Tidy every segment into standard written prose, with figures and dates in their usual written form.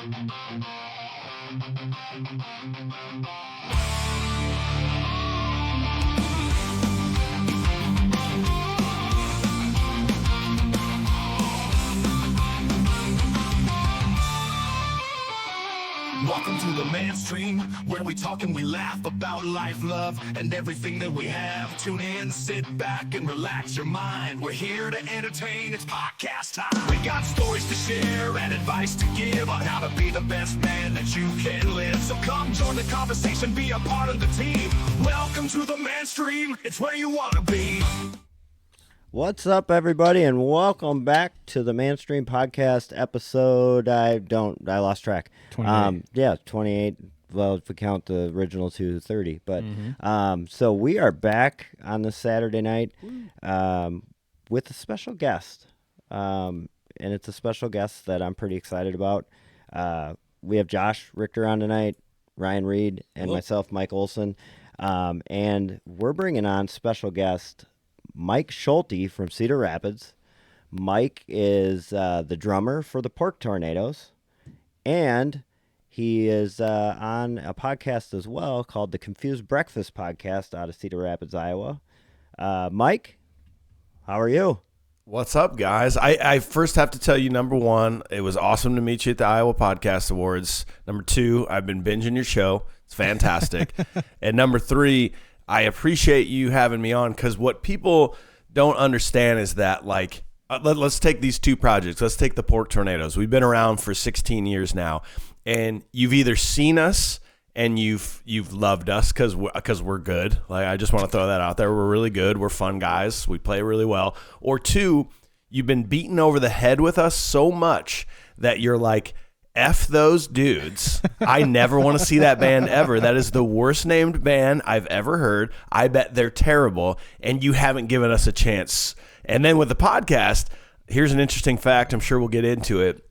Welcome to the mainstream, where we talk and we laugh about life, love, and everything that we have. Tune in, sit back, and relax your mind. We're here to entertain, it's podcast time. We got stories to share and advice to give on how to be the best man that you can live. So come join the conversation, be a part of the team. Welcome to the mainstream, it's where you want to be. What's up, everybody, and welcome back to the Mainstream Podcast episode. I lost track. 28. 28. Well, if we count the original to 30. But so we are back on this Saturday night with a special guest, and it's a special guest that I'm pretty excited about. We have Josh Richter on tonight, Ryan Reed, and myself, Mike Olson, and we're bringing on special guest Mike Schulte from Cedar Rapids. Mike is the drummer for the Pork Tornadoes, and he is on a podcast as well called the Confused Breakfast Podcast out of Cedar Rapids, Iowa. Mike, how are you? What's up, guys? I first have to tell you, number one, it was awesome to meet you at the Iowa Podcast Awards. Number two, I've been binging your show. It's fantastic. And number three, I appreciate you having me on, because what people don't understand is that, like, let's take these two projects. Let's take the Pork Tornadoes. We've been around for 16 years now, and you've either seen us and you've loved us because we're good. Like, I just want to throw that out there. We're really good. We're fun guys. We play really well. Or two, you've been beaten over the head with us so much that you're like, F those dudes. I never want to see that band ever. That is the worst named band I've ever heard. I bet they're terrible, and you haven't given us a chance. And then with the podcast, here's an interesting fact. I'm sure we'll get into it.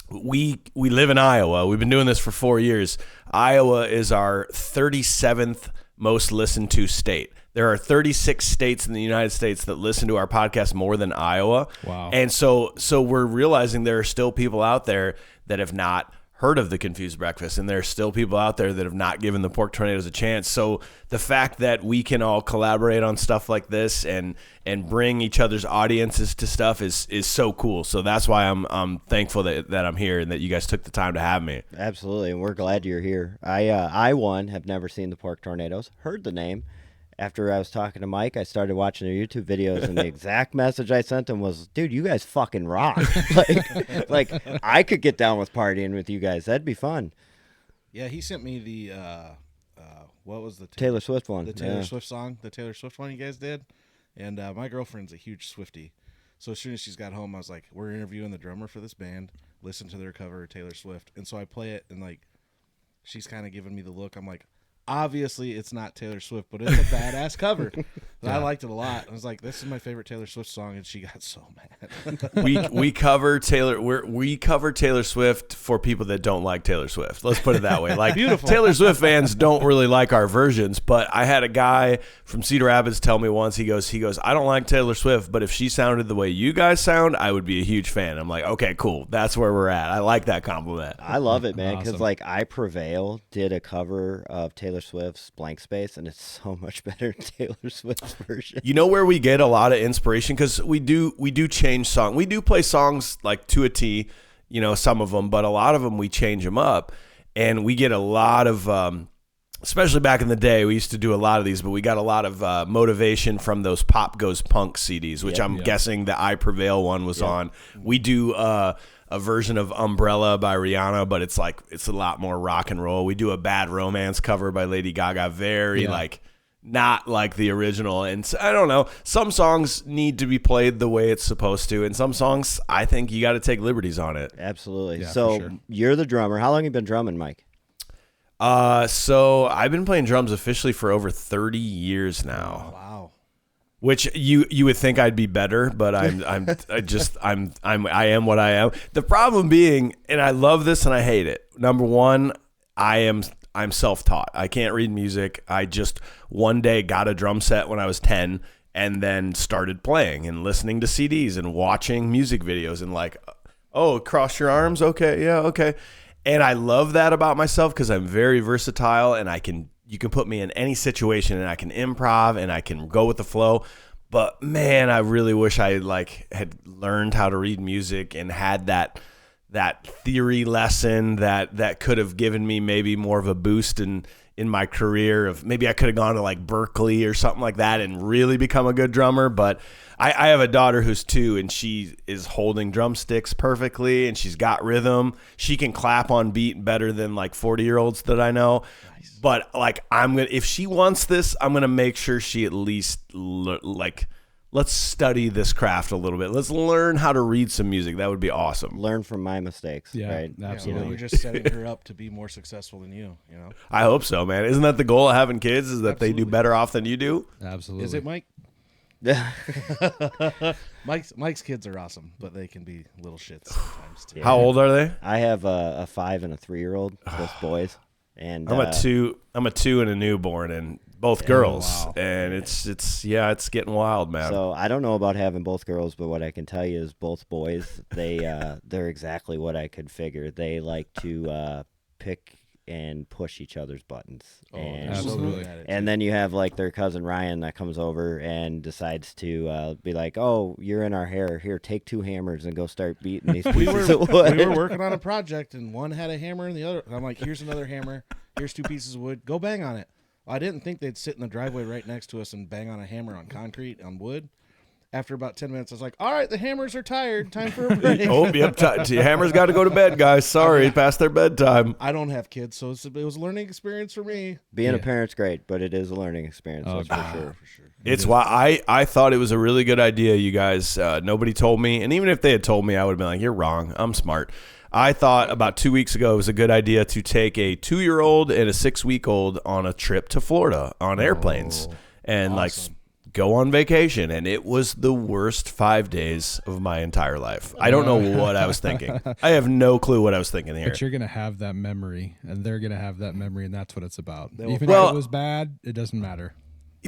We live in Iowa. We've been doing this for 4 years. Iowa is our 37th most listened to state. There are 36 states in the United States that listen to our podcast more than Iowa. Wow. And so we're realizing there are still people out there that have not heard of the Confused Breakfast, and there are still people out there that have not given the Pork Tornadoes a chance. So the fact that we can all collaborate on stuff like this and bring each other's audiences to stuff is so cool. So that's why I'm thankful that I'm here and that you guys took the time to have me. Absolutely, and we're glad you're here. I have never seen the Pork Tornadoes, heard the name. After I was talking to Mike, I started watching their YouTube videos, and the exact message I sent him was, dude, you guys fucking rock. like I could get down with partying with you guys. That'd be fun. Yeah, he sent me the, what was the Taylor Swift one? The Taylor Swift song, the Taylor Swift one you guys did. And my girlfriend's a huge Swiftie. So as soon as she's got home, I was like, we're interviewing the drummer for this band. Listen to their cover of Taylor Swift. And so I play it, and, like, she's kind of giving me the look. I'm like, obviously, it's not Taylor Swift, but it's a badass cover. Yeah. I liked it a lot. I was like, "This is my favorite Taylor Swift song," and she got so mad. we cover Taylor Swift for people that don't like Taylor Swift. Let's put it that way. Like, beautiful. Taylor Swift fans don't really like our versions, but I had a guy from Cedar Rapids tell me once. He goes, "I don't like Taylor Swift, but if she sounded the way you guys sound, I would be a huge fan." I'm like, "Okay, cool. That's where we're at." I like that compliment. I love it, man, because like I Prevail did a cover of Taylor Swift's Blank Space, and it's so much better than Taylor Swift's version. You know where we get a lot of inspiration? Because we do change songs. We do play songs like to a T, some of them, but a lot of them we change them up, and we get a lot of, especially back in the day, we used to do a lot of these, but we got a lot of motivation from those Pop Goes Punk CDs, which I'm guessing the I Prevail one was on. We do a version of Umbrella by Rihanna, but it's a lot more rock and roll. We do a Bad Romance cover by Lady Gaga, not like the original. And so, I don't know, some songs need to be played the way it's supposed to, and some songs I think you got to take liberties on it. Absolutely. So you're the drummer. How long have you been drumming, Mike? So I've been playing drums officially for over 30 years now. Wow. Which you would think I'd be better, but I am what I am. The problem being, and I love this and I hate it. Number one, I'm self-taught. I can't read music. I just one day got a drum set when I was 10 and then started playing and listening to CDs and watching music videos and like, oh, cross your arms? Okay, yeah, okay. And I love that about myself because I'm very versatile and you can put me in any situation and I can improv and I can go with the flow. But man, I really wish I had learned how to read music and had that theory lesson that could have given me maybe more of a boost in my career. Of maybe I could have gone to like Berkeley or something like that and really become a good drummer. But I have a daughter who's 2 and she is holding drumsticks perfectly and she's got rhythm. She can clap on beat better than like 40-year-olds that I know. Nice. But like if she wants this, I'm gonna make sure she at least let's study this craft a little bit. Let's learn how to read some music. That would be awesome. Learn from my mistakes. Yeah, right? absolutely. You're just setting her up to be more succcessful than you. You know. I hope so, man. Isn't that the goal of having kids? Is that Absolutely. they do better off than you do? Absolutely. Is it, Mike? Mike's kids are awesome, but they can be little shits sometimes too. How old are they? I have a 5 and a 3-year-old, both boys, and I'm a 2 and a newborn, and both girls. Wow. And it's getting wild, man. So I don't know about having both girls, but what I can tell you is both boys, they're exactly what I could figure. They like to pick and push each other's buttons. And, absolutely. and then you have like their cousin Ryan that comes over and decides to be like, "Oh, you're in our hair. Here, take 2 hammers and go start beating these pieces of wood." We were working on a project, and one had a hammer and the other. I'm like, "Here's another hammer. Here's 2 pieces of wood. Go bang on it." I didn't think they'd sit in the driveway right next to us and bang on a hammer on concrete, on wood. After about 10 minutes, I was like, all right, the hammers are tired. Time for a break. Oh, yep. Hammer's got to go to bed, guys. Sorry, past their bedtime. I don't have kids, so it was a learning experience for me. Being a parent's great, but it is a learning experience. That's for sure. It's why I thought it was a really good idea, you guys. Nobody told me. And even if they had told me, I would have been like, you're wrong. I'm smart. I thought about 2 weeks ago it was a good idea to take a 2-year-old and a 6-week-old on a trip to Florida on airplanes and awesome. go on vacation. And it was the worst 5 days of my entire life. I don't know what I was thinking. I have no clue what I was thinking here. But you're going to have that memory, and they're going to have that memory, and that's what it's about. Even if Well- it was bad, it doesn't matter.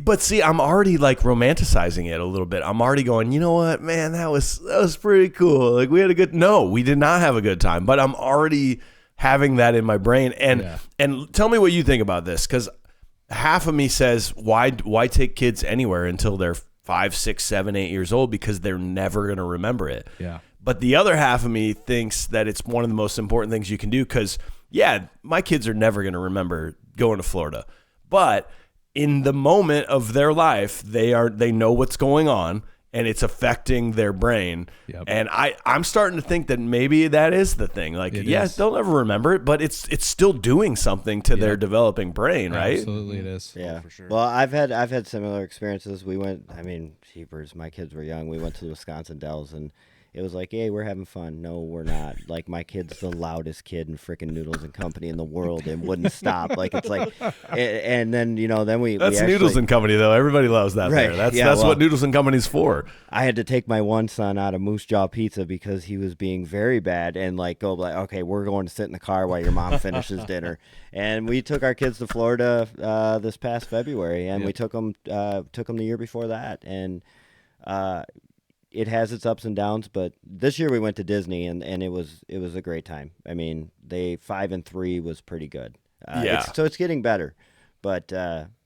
But see, I'm already like romanticizing it a little bit. I'm already going, you know what, man, that was pretty cool. Like we had a good. No, we did not have a good time. But I'm already having that in my brain. And tell me what you think about this, because half of me says, why take kids anywhere until they're 5, 6, 7, 8 years old, because they're never going to remember it. Yeah. But the other half of me thinks that it's one of the most important things you can do, because my kids are never going to remember going to Florida, but in the moment of their life, they know what's going on and it's affecting their brain. Yep. And I'm starting to think that maybe that is the thing. Like, is. they'll never remember it, but it's still doing something to their developing brain, right? Absolutely it is. Yeah, for sure. Well, I've had similar experiences. We went. I mean, jeepers, my kids were young. We went to the Wisconsin Dells, and it was like, hey, we're having fun. No, we're not. Like, my kid's the loudest kid in freaking Noodles and Company in the world and wouldn't stop. Like, it's like, and then, then we That's actually, Noodles and Company, though. Everybody loves that Right. there. Yeah, That's well, what Noodles and Company's for. I had to take my one son out of Moose Jaw Pizza because he was being very bad and go like, okay, we're going to sit in the car while your mom finishes dinner. And we took our kids to Florida this past February, and we took them the year before that. And it has its ups and downs, but this year we went to Disney, and it was a great time. I mean, 5 and 3 was pretty good. So it's getting better, but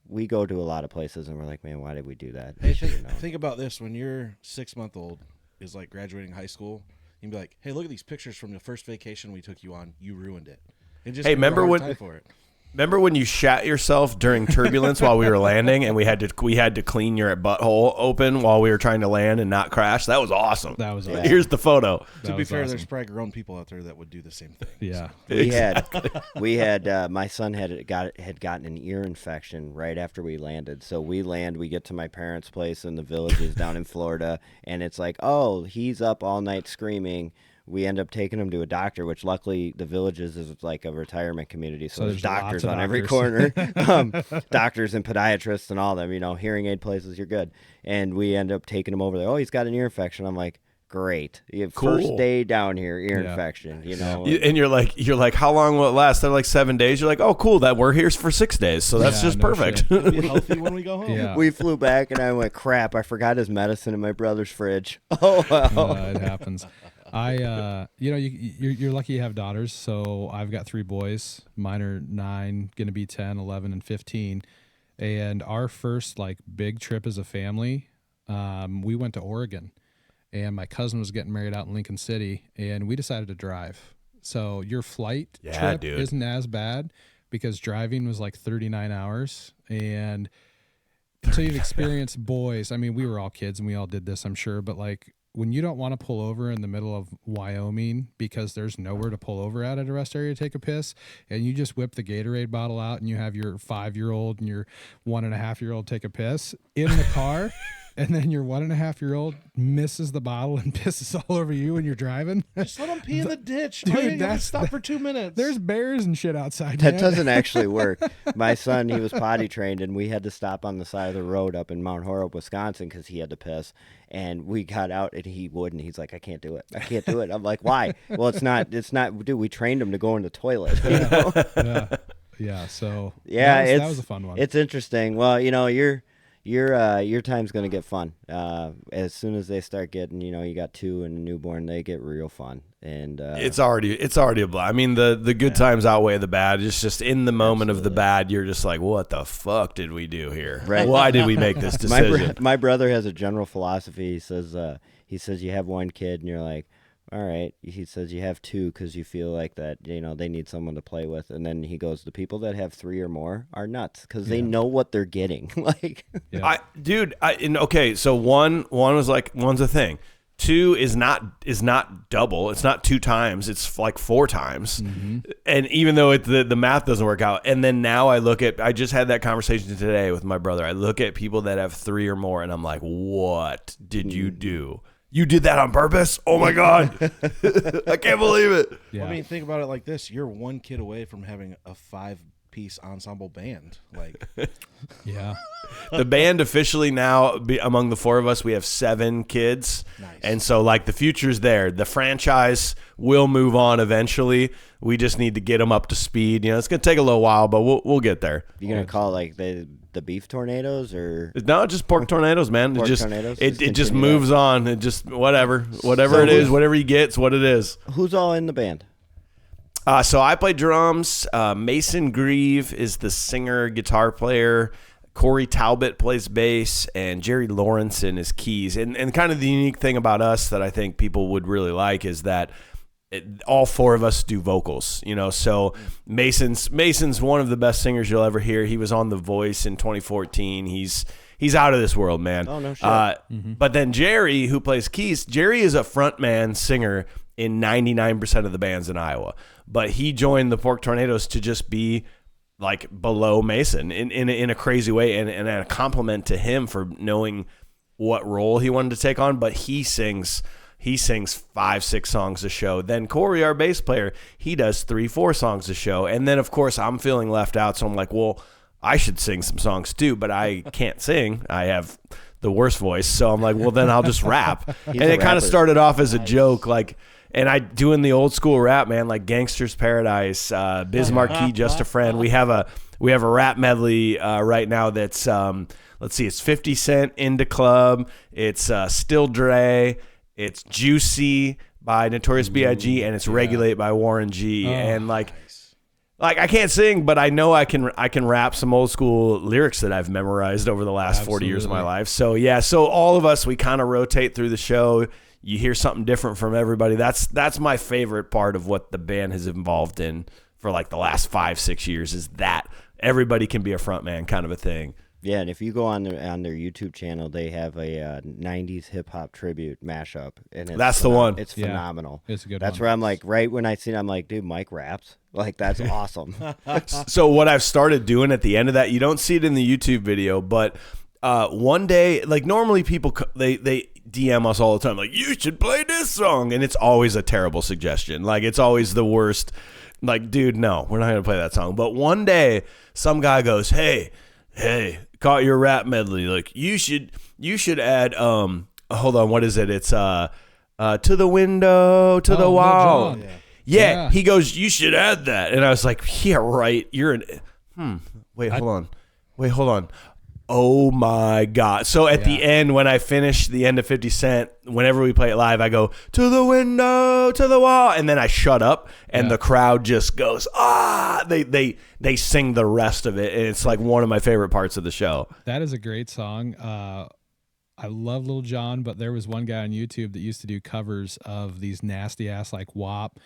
we go to a lot of places, and we're like, man, why did we do that? Hey, think about this: when your 6-month-old is like graduating high school, you can be like, "Hey, look at these pictures from the first vacation we took you on. You ruined it." And just Hey, give her a remember hard when- time for it. Remember when you shat yourself during turbulence while we were landing, and we had to clean your butthole open while we were trying to land and not crash? That was awesome. That was awesome. Here's the photo. That To be was fair, awesome. there's probably grown people out there that would do the same thing. Yeah. We had my son had gotten an ear infection right after we landed. So we get to my parents' place in the Villages down in Florida, and it's like, oh, he's up all night screaming. We end up taking him to a doctor, which luckily the Villages is like a retirement community, so there's doctors lots of on every doctors. corner, doctors and podiatrists and all of them. Hearing aid places, you're good. And we end up taking him over there. Oh, he's got an ear infection. I'm like, great. Cool. First day down here, ear infection. And you're like, how long will it last? They're like 7 days. You're like, oh, cool. That we're here for 6 days, so that's just no perfect. shit. Be healthy when we go home. Yeah. We flew back, and I went, crap, I forgot his medicine in my brother's fridge. Oh, well. It happens. You're lucky you have daughters. So I've got 3 boys. Mine are 9, going to be 10, 11, and 15. And our first like big trip as a family, we went to Oregon, and my cousin was getting married out in Lincoln City, and we decided to drive. So your flight trip isn't as bad because driving was like 39 hours. And until you've experienced boys, I mean, we were all kids and we all did this, I'm sure, but like when you don't want to pull over in the middle of Wyoming because there's nowhere to pull over at a rest area to take a piss, and you just whip the Gatorade bottle out and you have your 5-year-old and your 1.5-year-old take a piss in the car, and then your 1.5-year-old misses the bottle and pisses all over you when you're driving. Just let them pee in the ditch. Dude, Oh, you gotta stop for 2 minutes. There's bears and shit outside. That man. doesn't actually work. My son, he was potty trained, and we had to stop on the side of the road up in Mount Horeb, Wisconsin, because he had to piss. And we got out, and he wouldn't. He's like, I can't do it. I can't do it. I'm like, why? Well, it's not. Dude, we trained him to go in the toilet. You know? Yeah. So Yeah, that was a fun one. It's interesting. Well, your time's gonna get fun. As soon as they start getting, you got 2 and a newborn, they get real fun. And it's already a blast. I mean, the good times outweigh the bad. It's just in the moment of the bad, you're just like, what the fuck did we do here? Right. Why did we make this decision? My brother has a general philosophy. He says you have 1 kid, and you're like, all right. He says you have 2 because you feel like that, they need someone to play with. And then he goes, the people that have 3 or more are nuts because they know what they're getting. Like, Okay, so one was like, one's a thing. 2 is not double. It's not 2 times. It's like 4 times. Mm-hmm. And even though the math doesn't work out. And then now I just had that conversation today with my brother. I look at people that have 3 or more, and I'm like, what did you do? You did that on purpose? Oh my God. I can't believe it. Yeah. Well, I mean, think about it like this. You're 1 kid away from having a 5-piece ensemble band. Like, yeah. The band officially now, among the 4 of us, we have 7 kids. Nice. And so like the future's there. The franchise will move on eventually. We just need to get them up to speed. It's going to take a little while, but we'll get there. you're gonna call like the beef tornadoes or No, just pork tornadoes, man. Pork it just tornadoes? it Just just continue moves on. It just whatever So it is, whatever he gets, what it is. who's all in the band? So I play drums. Mason Grieve is the singer, guitar player. Corey Talbot plays bass, and Jerry Lawrenson is keys. And kind of the unique thing about us that I think people would really like is that all 4 of us do vocals. So Mason's one of the best singers you'll ever hear. He was on The Voice in 2014. He's out of this world, man. Oh, no shit. But then Jerry, who plays keys, Jerry is a frontman singer in 99% of the bands in Iowa. But he joined the Pork Tornadoes to just be like below Mason in a crazy way, and a compliment to him for knowing what role he wanted to take on. But he sings 5-6 songs a show. Then Corey, our bass player, he does 3-4 songs a show. And then of course I'm feeling left out, so I'm like, well, I should sing some songs too, but I can't sing. I have the worst voice, so I'm like, well, then I'll just rap. And it kind of started off as a joke, like. And I doing the old school rap, man, like Gangster's Paradise, Biz Markie, Just a Friend. We have a rap medley right now that's let's see, it's 50 Cent, Into Club, it's Still Dre, it's Juicy by Notorious B.I.G., and it's Regulate by Warren G. And like I can't sing, but I know I can rap some old school lyrics that I've memorized over the last 40 years of my life. So yeah, so all of us, we kind of rotate through the show. You hear something different from everybody. That's my favorite part of what the band has evolved in for like the last 5-6 years, is that everybody can be a front man kind of a thing. Yeah, and if you go on their YouTube channel, they have a 90s hip hop tribute mashup, and That's the one. It's phenomenal. It's a good That's one. where I'm like, right when I see it, I'm like, dude, Mike raps. Like, that's awesome. So what I've started doing at the end of that, you don't see it in the YouTube video, but one day, like normally people they DM us all the time, like, you should play this song, and it's always a terrible suggestion. Like, it's always the worst. Like, dude, no, we're not gonna play that song. But one day, some guy goes, hey, caught your rap medley. Like, you should add hold on, what is it? It's to the window, to the wall. Yeah, he goes, you should add that, and I was like, yeah, right. You're an Wait, hold on. Oh my God. So at the end, when I finish the end of 50 Cent, whenever we play it live, I go, to the window, to the wall. And then I shut up and the crowd just goes, ah, they sing the rest of it. And it's like one of my favorite parts of the show. That is a great song. I love Lil Jon, but there was one guy on YouTube that used to do covers of these nasty ass like WAP,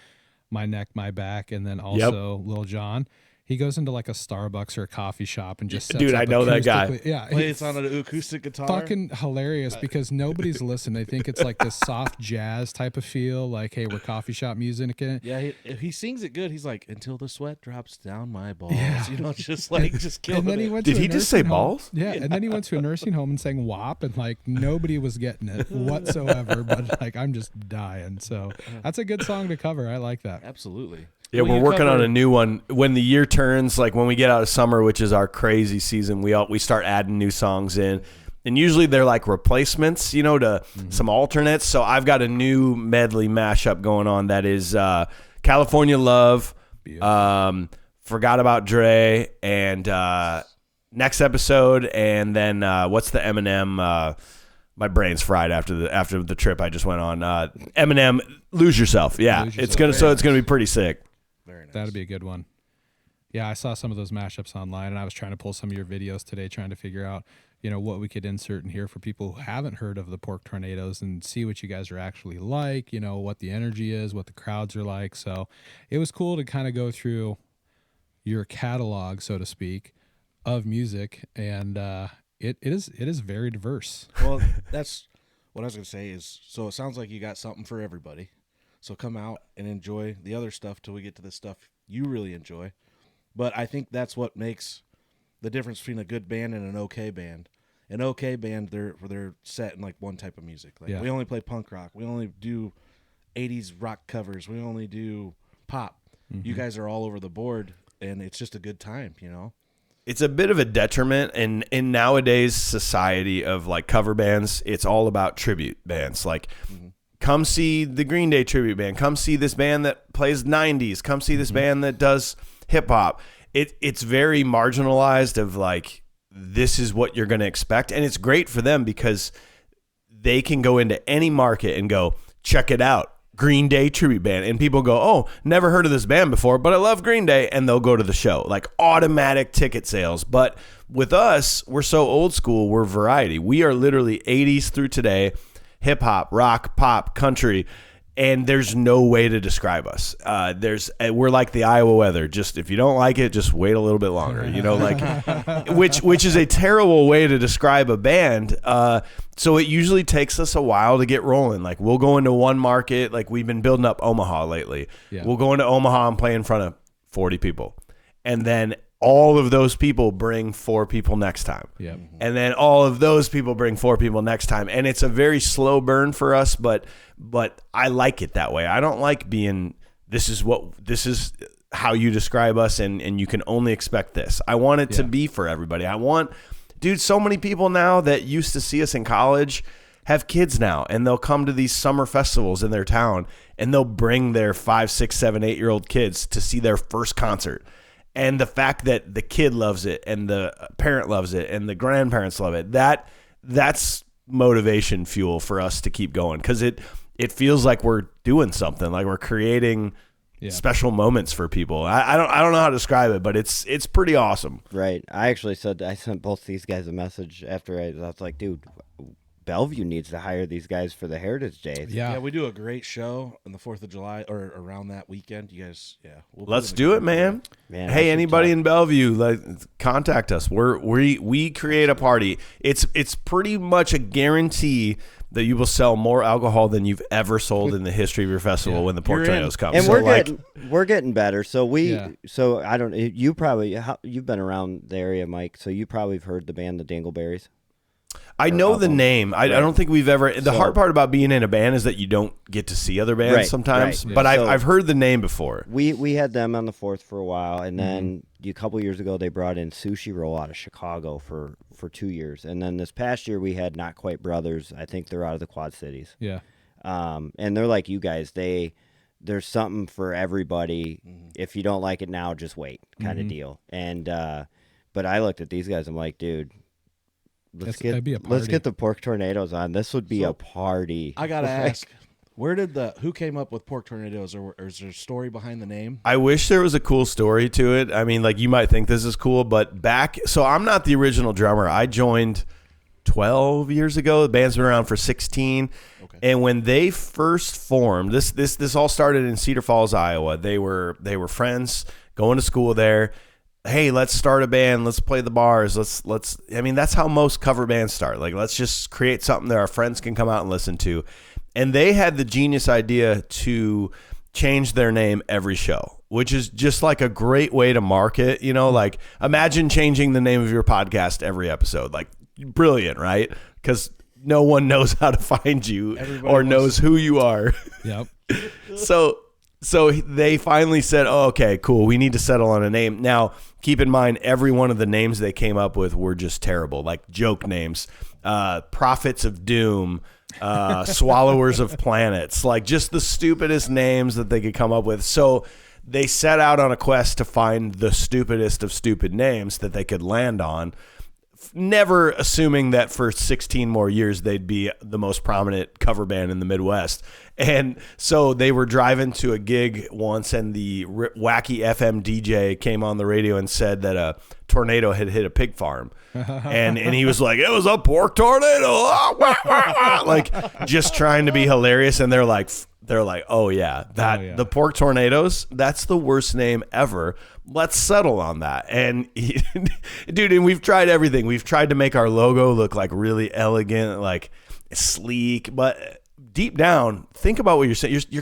My Neck, My Back, and then also Lil Jon. He goes into like a Starbucks or a coffee shop and just sets Dude, up I know that guy. Yeah, Plays on an acoustic guitar. fucking hilarious because nobody's listening. They think it's like this soft jazz type of feel, like, hey, we're coffee shop music in it. Yeah, he sings it good. He's like, until the sweat drops down my balls. You know, just like just killing And then he it. went Did to a he just say nursing home. balls? Yeah, and then he went to a nursing home and sang WAP, and like nobody was getting it whatsoever. But like I'm just dying. So that's a good song to cover. I like that. Absolutely. Yeah, Well, we're you working on cover- a new one. When the year turns, like when we get out of summer, which is our crazy season, we start adding new songs in. And usually they're like replacements, you know, to some alternates. So I've got a new medley mashup going on that is California Love, Forgot About Dre, and Next Episode, and then what's the Eminem? My brain's fried after the trip I just went on. Eminem, Lose Yourself. Yeah, Lose it's Yourself. gonna be pretty sick. Very nice. That'd be a good one. Yeah, I saw some of those mashups online, and I was trying to pull some of your videos today, trying to figure out, you know, what we could insert in here for people who haven't heard of the Pork Tornadoes and see what you guys are actually like, you know, what the energy is, what the crowds are like. So it was cool to kind of go through your catalog, so to speak, of music, and it is very diverse. Well, that's what I was going to say is, so it sounds like you got something for everybody. So come out and enjoy the other stuff till we get to the stuff you really enjoy. But I think that's what makes the difference between a good band and an okay band. An okay band, they're set in like one type of music. Like we only play punk rock. We only do 80s rock covers. We only do pop. You guys are all over the board, and it's just a good time, you know? It's a bit of a detriment in nowadays society of like cover bands. It's all about tribute bands. Like, come see the Green Day tribute band. Come see this band that plays 90s. Come see this band that does hip hop. It's very marginalized of like, this is what you're going to expect. And it's great for them because they can go into any market and go, check it out. Green Day tribute band, and people go, oh, never heard of this band before, but I love Green Day, and they'll go to the show, like automatic ticket sales. But with us, we're so old school, we're variety. We are literally 80s through today, hip hop, rock, pop, country, and there's no way to describe us. We're like the Iowa weather. Just if you don't like it, just wait a little bit longer. You know, like which is a terrible way to describe a band. So it usually takes us a while to get rolling. Like we'll go into one market. Like we've been building up Omaha lately. Yeah. We'll go into Omaha and play in front of 40 people, and then all of those people bring 4 people next time. Yep. And then all of those people bring 4 people next time. And it's a very slow burn for us, but I like it that way. I don't like being, this is how you describe us, and you can only expect this. I want it to be for everybody. Dude, so many people now that used to see us in college have kids now, and they'll come to these summer festivals in their town, and they'll bring their 5, 6, 7, 8-year-old kids to see their first concert. And the fact that the kid loves it and the parent loves it and the grandparents love it, that's motivation fuel for us to keep going, because it feels like we're doing something, like we're creating special moments for people. I don't know how to describe it, but it's pretty awesome. Right. I sent both these guys a message after I was like, dude, Bellevue needs to hire these guys for the Heritage Day. Yeah, we do a great show on the 4th of July or around that weekend. You guys, let's do it, man. Hey, anybody in Bellevue, like, contact us. We create a party. It's pretty much a guarantee that you will sell more alcohol than you've ever sold in the history of your festival when the Pork Tornadoes come. And so we're getting better. So so I don't. You probably you've been around the area, Mike. So you probably have heard the band the Dingleberries. I know the name. I don't think we've ever. The hard part about being in a band is that you don't get to see other bands sometimes. Right. But I've heard the name before. We had them on the 4th for a while, and then a couple years ago they brought in Sushi Roll out of Chicago for 2 years, and then this past year we had Not Quite Brothers. I think they're out of the Quad Cities. Yeah. And they're like you guys. There's something for everybody. If you don't like it now, just wait, kind of deal. And but I looked at these guys. I'm like, dude, That'd be a let's party. get the Pork Tornadoes on. This would be a party. I gotta ask, who came up with Pork Tornadoes, or is there a story behind the name? I wish there was a cool story to it. I mean, like, you might think this is cool, but so I'm not the original drummer. I joined 12 years ago. The band's been around for 16. Okay. And when they first formed, this all started in Cedar Falls, Iowa. They were friends going to school there. Hey, let's start a band. Let's play the bars. I mean, that's how most cover bands start. Like, let's just create something that our friends can come out and listen to. And they had the genius idea to change their name every show, which is just like a great way to market. You know, like, imagine changing the name of your podcast every episode. Like, brilliant, right? Because no one knows how to find you or knows who you are. Yep. So they finally said, oh, okay, cool. We need to settle on a name. Now, keep in mind, every one of the names they came up with were just terrible, like joke names, Prophets of Doom, Swallowers of Planets, like just the stupidest names that they could come up with. So they set out on a quest to find the stupidest of stupid names that they could land on, never assuming that for 16 more years they'd be the most prominent cover band in the Midwest. And so they were driving to a gig once, and the wacky FM DJ came on the radio and said that a tornado had hit a pig farm. and he was like, it was a pork tornado. Like, just trying to be hilarious. And they're like, oh yeah, the pork tornadoes, that's the worst name ever. Let's settle on that. And dude, and we've tried everything. We've tried to make our logo look like really elegant, like sleek, but deep down, think about what you're saying. You're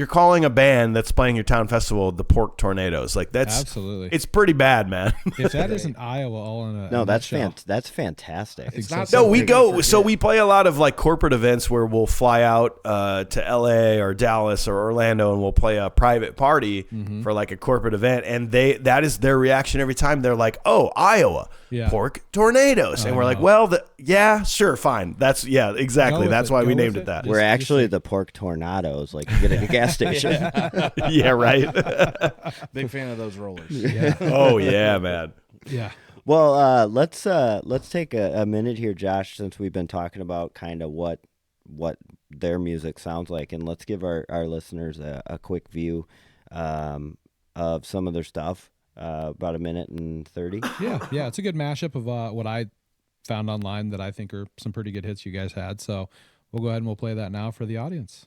calling a band that's playing your town festival the Pork Tornadoes. Like, that's absolutely, it's pretty bad, man. If that isn't Iowa all in a No, that's show. that's fantastic. It's not No, we something go. to So forget. we play a lot of like corporate events where we'll fly out to LA or Dallas or Orlando, and we'll play a private party for like a corporate event. And that is their reaction every time. They're like, "Oh, Iowa, Yeah. Pork Tornadoes," and we're like, "Well, yeah, sure, fine. That's exactly. with That's it. why Go we with named it. it that." We're actually the Pork Tornadoes, like you get at a gas station. Yeah, right. Big fan of those rollers. Oh yeah, man. Yeah. Well, let's take a minute here, Josh, since we've been talking about kind of what their music sounds like, and let's give our listeners a quick view of some of their stuff. About a minute and 30. Yeah. It's a good mashup of what I found online that I think are some pretty good hits you guys had. So we'll go ahead and we'll play that now for the audience.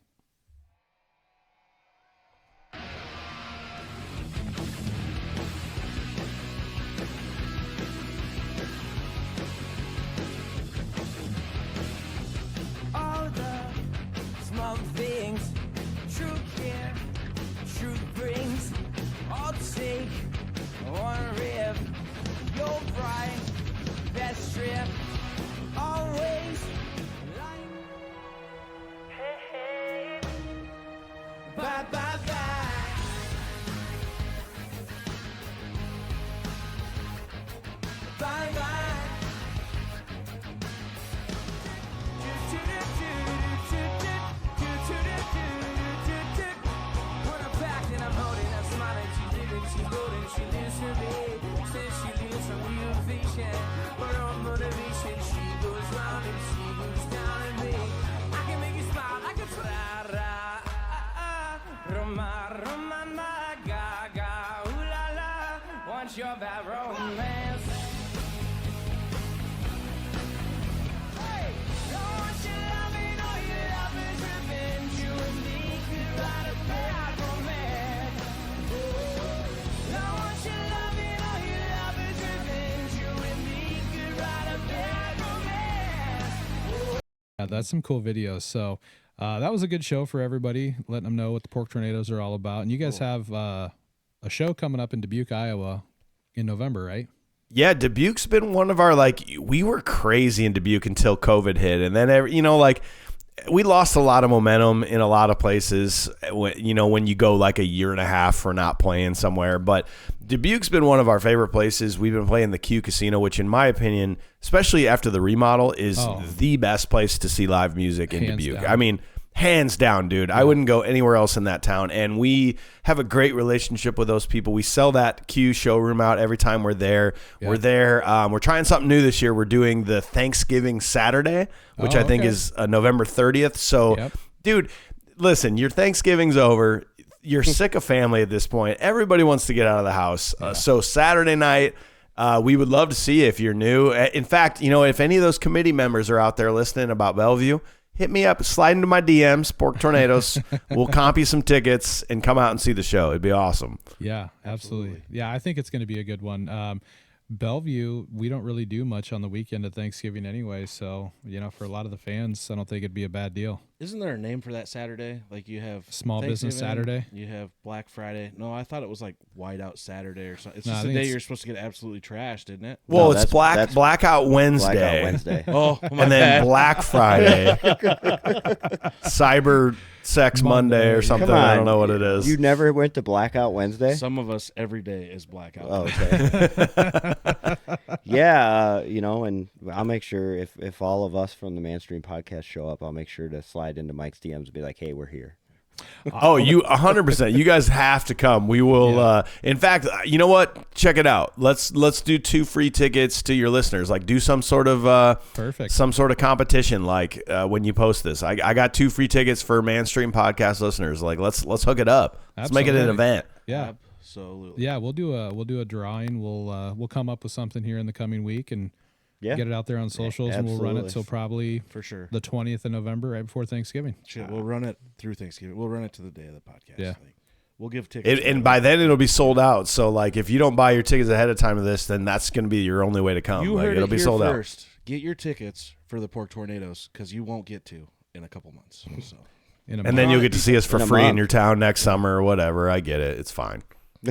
All the small things, true care, truth brings. I'll take one rib, your bright best trip, always like, hey, bye, bye, bye. Bye, bye. When I'm back and I'm holding, I'm smiling, she's living, she's golden, she lives for me. Says she lives from real vision, but on motivation, she goes round and she goes down at me. I can make you smile, I can try. Roma, Roma, ma, gaga, ooh la la, want your bad romance. Hey, don't want your loving, all your love is revenge. You and me could write a bad romance. Don't want your loving, all your love is revenge. You and me could write a bad romance. Yeah, that's some cool videos. So that was a good show for everybody, letting them know what the Pork Tornadoes are all about. And you guys have a show coming up in Dubuque, Iowa in November, right? Yeah, Dubuque's been one of our, like, we were crazy in Dubuque until COVID hit. And then, like, we lost a lot of momentum in a lot of places, when you go like a year and a half for not playing somewhere. But Dubuque's been one of our favorite places. We've been playing the Q Casino, which in my opinion, especially after the remodel, is the best place to see live music in Hands Dubuque. down. I mean, Hands down, dude. I wouldn't go anywhere else in that town. And we have a great relationship with those people. We sell that Q showroom out every time we're there. We're there. We're trying something new this year. We're doing the Thanksgiving Saturday, which I think is November 30th. So, dude, listen, your Thanksgiving's over. You're sick of family at this point. Everybody wants to get out of the house. So Saturday night, we would love to see you if you're new. In fact, if any of those committee members are out there listening about Bellevue, hit me up, slide into my DMs, Pork Tornadoes. We'll comp you some tickets and come out and see the show. It'd be awesome. Yeah, absolutely. Yeah, I think it's going to be a good one. Bellevue, we don't really do much on the weekend of Thanksgiving anyway. So, for a lot of the fans, I don't think it'd be a bad deal. Isn't there a name for that Saturday? Like you have Small Business Saturday? You have Black Friday. No, I thought it was like Whiteout Saturday or something. It's just the day you're supposed to get absolutely trashed, isn't it? Well, No, it's Blackout Wednesday. Blackout Wednesday. Oh, And then Black Friday. Cyber Sex Monday or something. Come on. I don't know what it is. You never went to Blackout Wednesday? some of us every day is blackout. Oh, okay. Yeah, and I'll make sure if all of us from the Manstream podcast show up, I'll make sure to slide into Mike's DMs and be like, "Hey, we're here." Oh, you 100%. You guys have to come. We will. In fact, you know what? Check it out. Let's do 2 free tickets to your listeners. Like, do some sort of Perfect. some sort of competition. Like when you post this, I got 2 free tickets for Manstream podcast listeners. Like, let's hook it up. Let's make it an Absolutely. event. Yeah. Absolutely. Yeah, we'll do a drawing. We'll come up with something here in the coming week and Yeah. get it out there on socials, and we'll run it absolutely. till probably For sure. the 20th of November, right before Thanksgiving. Shit, we'll run it through Thanksgiving. We'll run it to the day of the podcast. Yeah. Like, we'll give tickets. And by then it'll be sold out. So like, if you don't buy your tickets ahead of time of this, then that's going to be your only way to come. You Like, heard it'll it be here sold first. Get your tickets for the Pork Tornadoes because you won't get to in a couple months. So. In a out. And then you'll get to see us for In a free in month. your town next summer or whatever. I get it. It's fine.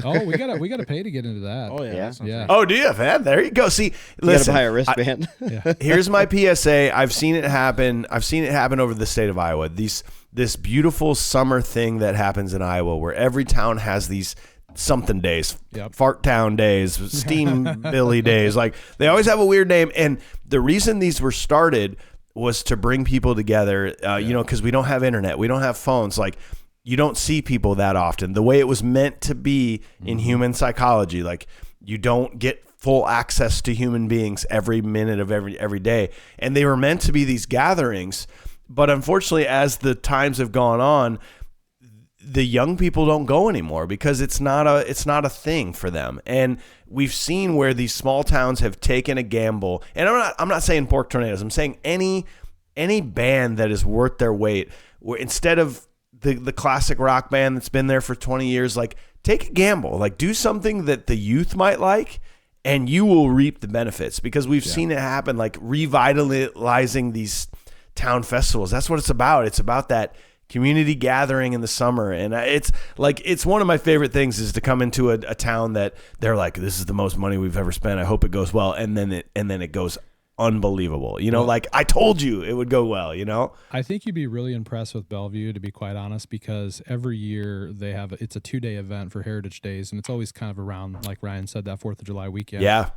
Oh, we gotta pay to get into that. Oh yeah. Yeah. That's not Yeah. fair. Oh, do you, man? There you go. See, You listen. gotta buy a wristband. Here's my PSA. I've seen it happen. I've seen it happen over the state of Iowa. This beautiful summer thing that happens in Iowa, where every town has these something days, Yep. fart town days, steam billy days. Like, they always have a weird name. And the reason these were started was to bring people together. Because we don't have internet, we don't have phones. Like, you don't see people that often. The way it was meant to be in human psychology, like, you don't get full access to human beings every minute of every day. And they were meant to be these gatherings. But unfortunately, as the times have gone on, the young people don't go anymore because it's not a thing for them. And we've seen where these small towns have taken a gamble. And I'm not saying Pork Tornadoes. I'm saying any band that is worth their weight, where instead of the classic rock band that's been there for 20 years, like, take a gamble, like, do something that the youth might like, and you will reap the benefits, because we've seen it happen, like revitalizing these town festivals. That's what it's about. It's about that community gathering in the summer. And it's one of my favorite things is to come into a town that they're like, this is the most money we've ever spent. I hope it goes well. And then it goes unbelievable. Like, I told you it would go well, I think you'd be really impressed with Bellevue, to be quite honest, because every year it's a 2-day event for Heritage Days, and it's always kind of around, like Ryan said, that 4th of July weekend. Yeah.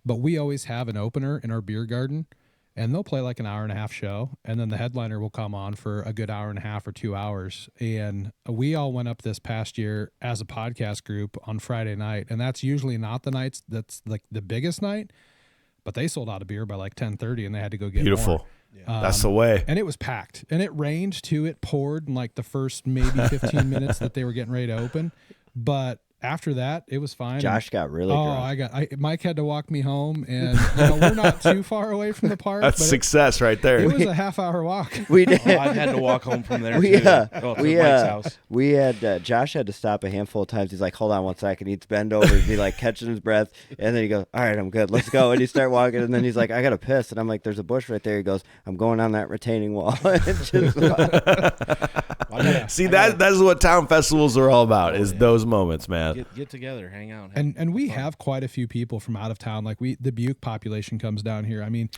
But we always have an opener in our beer garden, and they'll play like an hour-and-a-half show, and then the headliner will come on for a good hour-and-a-half or 2 hours. And we all went up this past year as a podcast group on Friday night, and that's usually not the nights that's like the biggest night, but they sold out of beer by like 10:30, and they had to go get Beautiful. more. That's the way. And it was packed, and it rained too. It poured in like the first maybe 15 minutes that they were getting ready to open, but after that, it was fine. Josh got really drunk. Mike had to walk me home, and we're not too far away from the park. That's but success right there. It was a half-hour walk. We did. Oh, I had to walk home from there We, too. To Mike's house. we had Josh had to stop a handful of times. He's like, "Hold on one second." He'd bend over, he'd be like catching his breath, and then he goes, "All right, I'm good. Let's go." And he start walking, and then he's like, "I gotta piss," and I'm like, "There's a bush right there." He goes, "I'm going on that retaining wall." See, that's what town festivals are all about, is those moments, man. Get together, hang out. And we have quite a few people from out of town. Like the Dubuque population comes down here. I mean,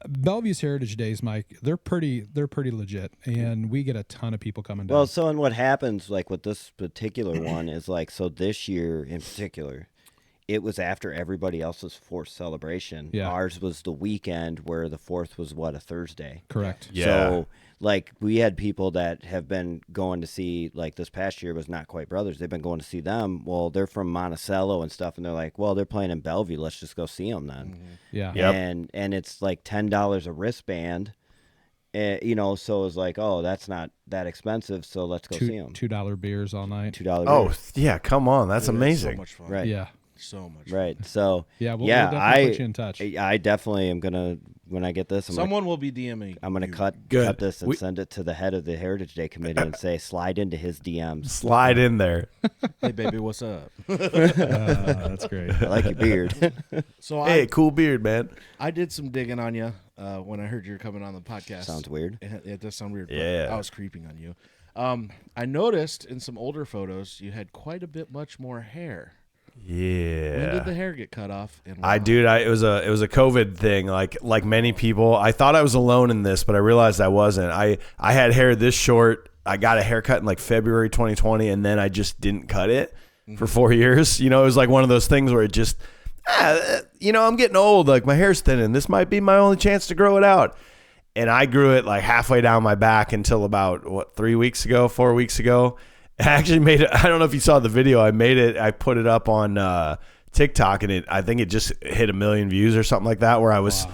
Bellevue's Heritage Days, Mike, they're pretty legit, and we get a ton of people coming down. Well, so and what happens like with this particular one is like, so this year in particular, it was after everybody else's 4th celebration. Yeah. Ours was the weekend where the 4th was a Thursday. Correct. Yeah. So like we had people that have been going to see, like this past year was Not Quite Brothers. They've been going to see them. Well, they're from Monticello and stuff, and they're like, well, they're playing in Bellevue. Let's just go see them then. Yeah. Yep. And it's like $10 a wristband. You know, so it was like, oh, that's not that expensive, so let's go see them. $2 beers all night. $2. Oh, yeah, come on. That's Dude, amazing. so much fun. Right. Yeah. So much. Right. So Yeah. We'll yeah, definitely put you in touch. I definitely am gonna, when I get this, Someone will be DMing. I'm gonna you. cut this and send it to the head of the Heritage Day Committee and say, slide into his DMs. Slide in there. Hey, baby, what's up? That's great. I like your beard. So Hey, cool beard, man. I did some digging on you when I heard you were coming on the podcast. Sounds weird. It does sound weird. but Yeah. I was creeping on you. I noticed in some older photos you had quite a bit much more hair. Yeah. When did the hair get cut off? And why? It was a COVID thing. Like many people, I thought I was alone in this, but I realized I wasn't. I had hair this short. I got a haircut in like February 2020, and then I just didn't cut it for 4 years. You know, it was like one of those things where it just, I'm getting old. Like my hair's thinning. This might be my only chance to grow it out. And I grew it like halfway down my back until about 4 weeks ago. I actually made it. I don't know if you saw the video. I put it up on TikTok, and I think it just hit 1 million views or something like that, where I was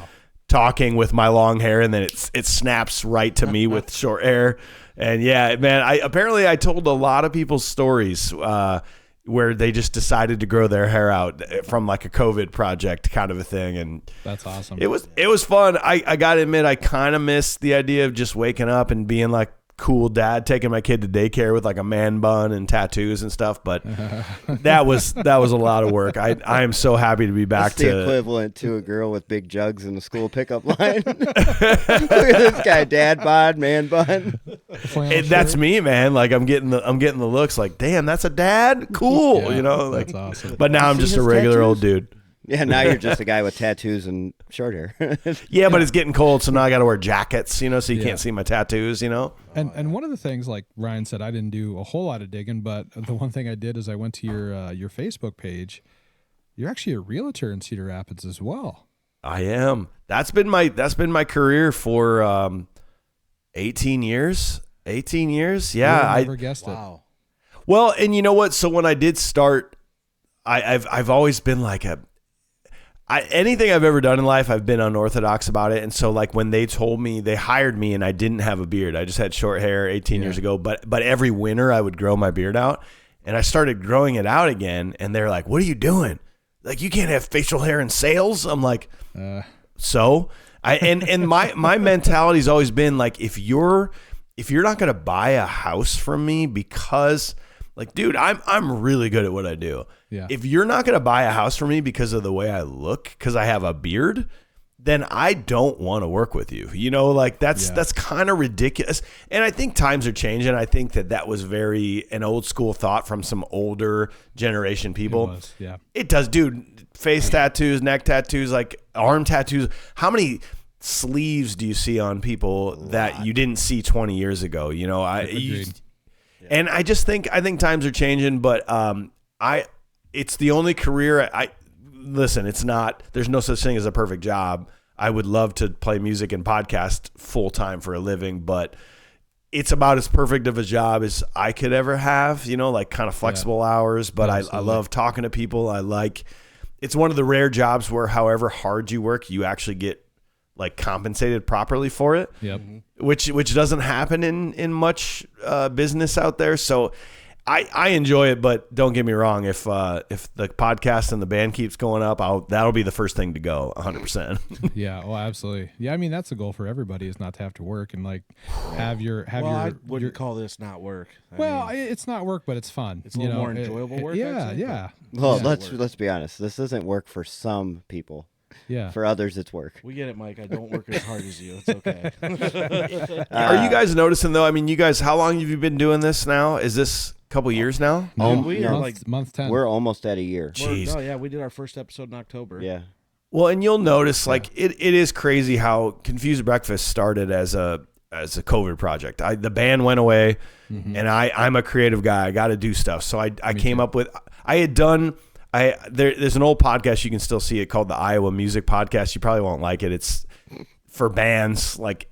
talking with my long hair, and then it snaps right to me with short hair. And yeah, man, I told a lot of people's stories where they just decided to grow their hair out from like a COVID project kind of a thing. And That's awesome. it was fun. I got to admit, I kind of missed the idea of just waking up and being like cool dad, taking my kid to daycare with like a man bun and tattoos and stuff. But that was a lot of work. I am so happy to be back That's the equivalent to a girl with big jugs in the school pickup line. Look at this guy, dad bod, man bun. That's me, man. Like I'm getting the looks like, damn, that's a dad. Cool, Yeah, like. that's awesome. But now I'm See just a his regular tattoos? old dude. Yeah, now you're just a guy with tattoos and short hair. Yeah, but it's getting cold, so now I got to wear jackets, so you Yeah. can't see my tattoos, And one of the things, like Ryan said, I didn't do a whole lot of digging, but the one thing I did is I went to your Facebook page. You're actually a realtor in Cedar Rapids as well. I am. That's been my career for 18 years. 18 years. Yeah, I never guessed it. Wow. Well, and you know what? So when I did start, I've always been like anything I've ever done in life, I've been unorthodox about it. And so like when they told me, they hired me and I didn't have a beard. I just had short hair 18 years ago, but every winter I would grow my beard out, and I started growing it out again. And they're like, what are you doing? Like, you can't have facial hair in sales. I'm like, so my mentality's always been like, if you're not going to buy a house from me because like, dude, I'm really good at what I do. Yeah. If you're not going to buy a house for me because of the way I look, because I have a beard, then I don't want to work with you. Like that's kind of ridiculous. And I think times are changing. I think that was an old school thought from some older generation people. It was, yeah. It does, dude. Face tattoos, neck tattoos, like arm tattoos. How many sleeves do you see on people that you didn't see 20 years ago? And I think times are changing, but it's the only career listen, it's not, there's no such thing as a perfect job. I would love to play music and podcast full time for a living, but it's about as perfect of a job as I could ever have, like kind of flexible hours, but I love talking to people. It's one of the rare jobs where however hard you work, you actually get like compensated properly for it. Yep. Which doesn't happen in much business out there. So I enjoy it, but don't get me wrong. If the podcast and the band keeps going up, that'll be the first thing to go 100%. Yeah. Oh, absolutely. Yeah. I mean, that's the goal for everybody, is not to have to work and like I wouldn't call this not work. It's not work, but it's fun. It's a little more enjoyable work. Yeah. I'd say, Yeah. Well, Yeah. let's be honest. This isn't work for some people. Yeah. For others, it's work. We get it, Mike. I don't work as hard as you. It's okay. Are you guys noticing though? I mean, you guys, how long have you been doing this now? Is this a couple years now? We are like month 10. We're almost at a year. Jeez. We did our first episode in October. Yeah. Well, and you'll notice it is crazy how Confused Breakfast started as a COVID project. The band went away, and I'm a creative guy. I got to do stuff. So I came up with, There's an old podcast, you can still see it, called the Iowa Music Podcast. You probably won't like it. It's for bands, like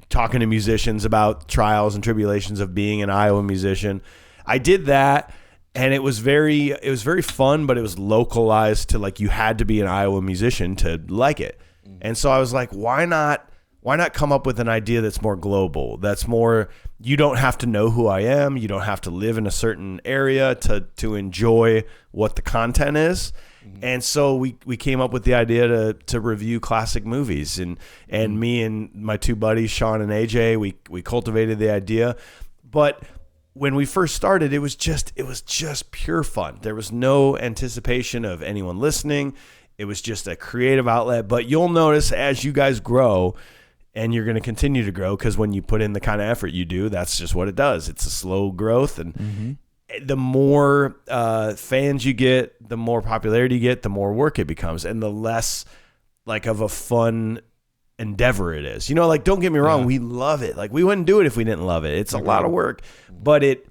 talking to musicians about trials and tribulations of being an Iowa musician. I did that, and it was very fun, but it was localized to, like, you had to be an Iowa musician to like it. And so I was like, why not come up with an idea that's more global, that's more, you don't have to know who I am, you don't have to live in a certain area to enjoy what the content is. And so we came up with the idea to review classic movies, and me and my two buddies, Sean and AJ, we cultivated the idea. But when we first started, it was just pure fun. There was no anticipation of anyone listening. It was just a creative outlet. But you'll notice as you guys grow, and you're going to continue to grow, because when you put in the kind of effort you do, that's just what it does. It's a slow growth, and the more fans you get, the more popularity you get, the more work it becomes, and the less like of a fun endeavor it is. You know, like, don't get me wrong, we love it. Like, we wouldn't do it if we didn't love it. It's a lot of work, but it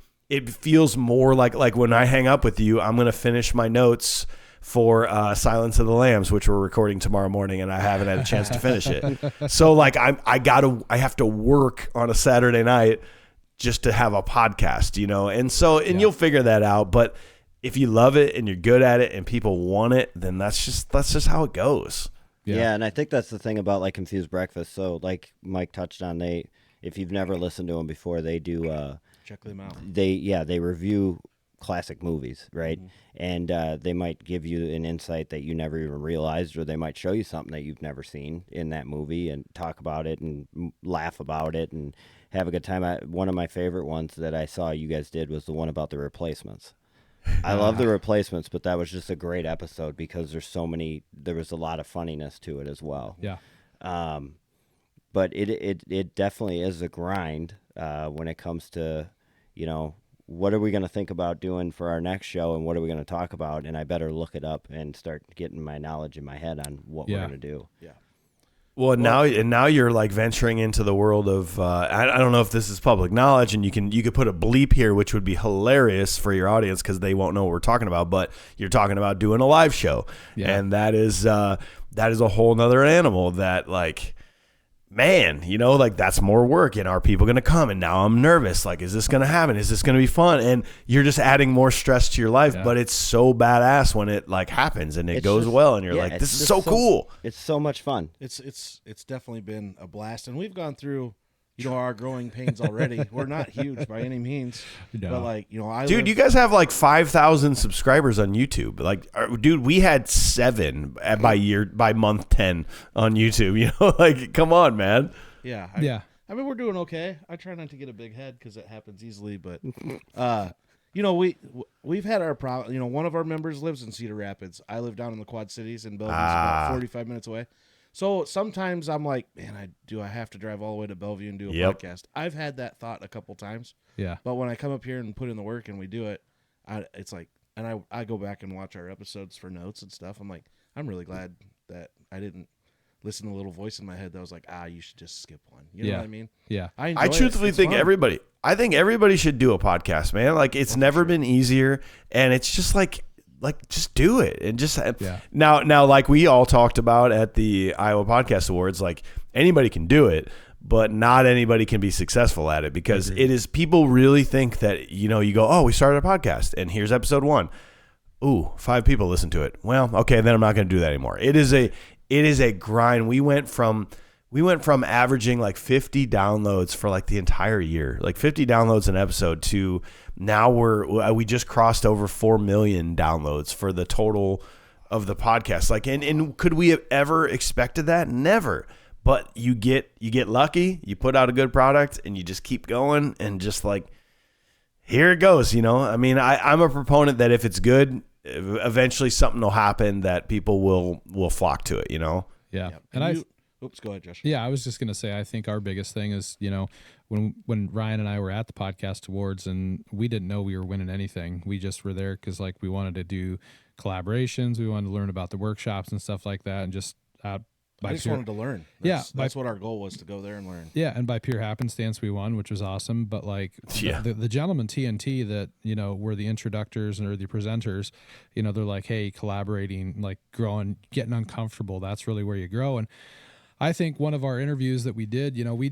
feels more like when I hang up with you, I'm going to finish my notes for Silence of the Lambs, which we're recording tomorrow morning, and I haven't had a chance to finish it. So like I have to work on a Saturday night just to have a podcast, you know? And so, you'll figure that out. But if you love it and you're good at it and people want it, then that's just how it goes. Yeah, and I think that's the thing about like Confused Breakfast. So like Mike touched on, if you've never listened to them before, they do check them out. They review classic movies, right? And they might give you an insight that you never even realized, or they might show you something that you've never seen in that movie and talk about it and laugh about it and have a good time. One of my favorite ones that I saw you guys did was the one about the Replacements. I love the Replacements, but that was just a great episode because there was a lot of funniness to it as well. Yeah. But it definitely is a grind when it comes to, you know, what are we going to think about doing for our next show, and what are we going to talk about? And I better look it up and start getting my knowledge in my head on what we're going to do. Yeah. Well, now you're like venturing into the world of I don't know if this is public knowledge, and you could put a bleep here, which would be hilarious for your audience because they won't know what we're talking about. But you're talking about doing a live show, and that is a whole nother animal. That, like, man, you know, like, that's more work, and are people going to come? And now I'm nervous. Like, is this going to happen? Is this going to be fun? And you're just adding more stress to your life, but it's so badass when it like happens and it goes well, and you're like, this is so cool. It's so much fun. It's definitely been a blast, and we've gone through, you know, our growing pains already. We're not huge by any means, but like, you know, you guys have like 5,000 subscribers on YouTube. Like, dude, we had 7 by month 10 on YouTube. You know, like, come on, man. Yeah, I mean, we're doing okay. I try not to get a big head because it happens easily, but you know, we've had our problem. You know, one of our members lives in Cedar Rapids. I live down in the Quad Cities, and Bellevue's about 45 minutes away. So sometimes I'm like, man, I have to drive all the way to Bellevue and do a podcast. I've had that thought a couple times. Yeah. But when I come up here and put in the work and we do it, it's like, and I go back and watch our episodes for notes and stuff. I'm like, I'm really glad that I didn't listen to a little voice in my head that was like, you should just skip one. You know what I mean? Yeah. I truthfully think everybody should do a podcast, man. Like, it's never been easier, and it's just like just do it, and just now like we all talked about at the Iowa Podcast Awards, like, anybody can do it, but not anybody can be successful at it, because it is, people really think that, you know, you go, oh, we started a podcast and here's episode 1. Ooh, 5 people listen to it. Well, okay, then I'm not going to do that anymore. It is a grind. We went from averaging like 50 downloads for like the entire year, like 50 downloads an episode, to now we just crossed over 4 million downloads for the total of the podcast. Like, and could we have ever expected that? Never. But you get lucky, you put out a good product, and you just keep going, and just like, here it goes, you know? I mean, I'm a proponent that if it's good, eventually something will happen that people will flock to it, you know? Yeah. And oops, go ahead, Josh. Yeah, I was just going to say, I think our biggest thing is, you know, when Ryan and I were at the podcast awards, and we didn't know we were winning anything. We just were there because, like, we wanted to do collaborations. We wanted to learn about the workshops and stuff like that, and just I just wanted to learn. Yeah, That's what our goal was, to go there and learn. Yeah, and by pure happenstance we won, which was awesome. But like the gentleman TNT that, you know, were the introductors or the presenters, you know, they're like, hey, collaborating, like growing, getting uncomfortable, that's really where you grow. And I think one of our interviews that we did, you know, we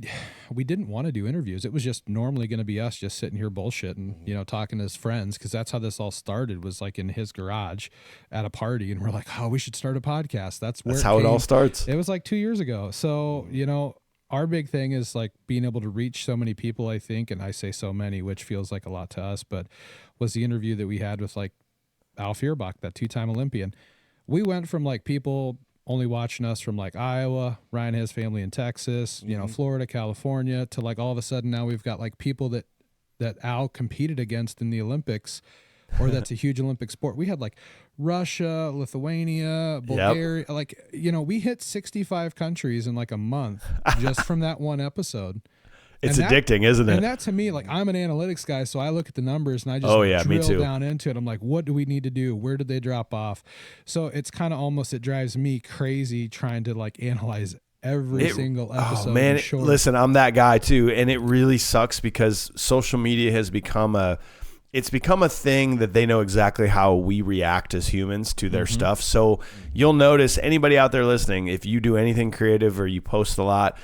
didn't want to do interviews. It was just normally going to be us just sitting here bullshitting, you know, talking as friends, because that's how this all started, was like in his garage at a party, and we're like, oh, we should start a podcast. That's how it all starts. It was like 2 years ago. So, you know, our big thing is like being able to reach so many people, I think, and I say so many, which feels like a lot to us, but was the interview that we had with like Al Feuerbach, that 2-time Olympian. We went from like people only watching us from like Iowa, Ryan has family in Texas, you know, Florida, California, to like all of a sudden now we've got like people that Al competed against in the Olympics, or that's a huge Olympic sport. We had like Russia, Lithuania, Bulgaria, like, you know, we hit 65 countries in like a month just from that one episode. It's addicting, isn't it? And that, to me, like, I'm an analytics guy, so I look at the numbers and I just drill down into it. I'm like, what do we need to do? Where did they drop off? So it's kind of almost, it drives me crazy trying to like analyze every single episode. Oh man, listen, I'm that guy too, and it really sucks because social media has become a thing that they know exactly how we react as humans to their stuff. So you'll notice, anybody out there listening, if you do anything creative or you post a lot,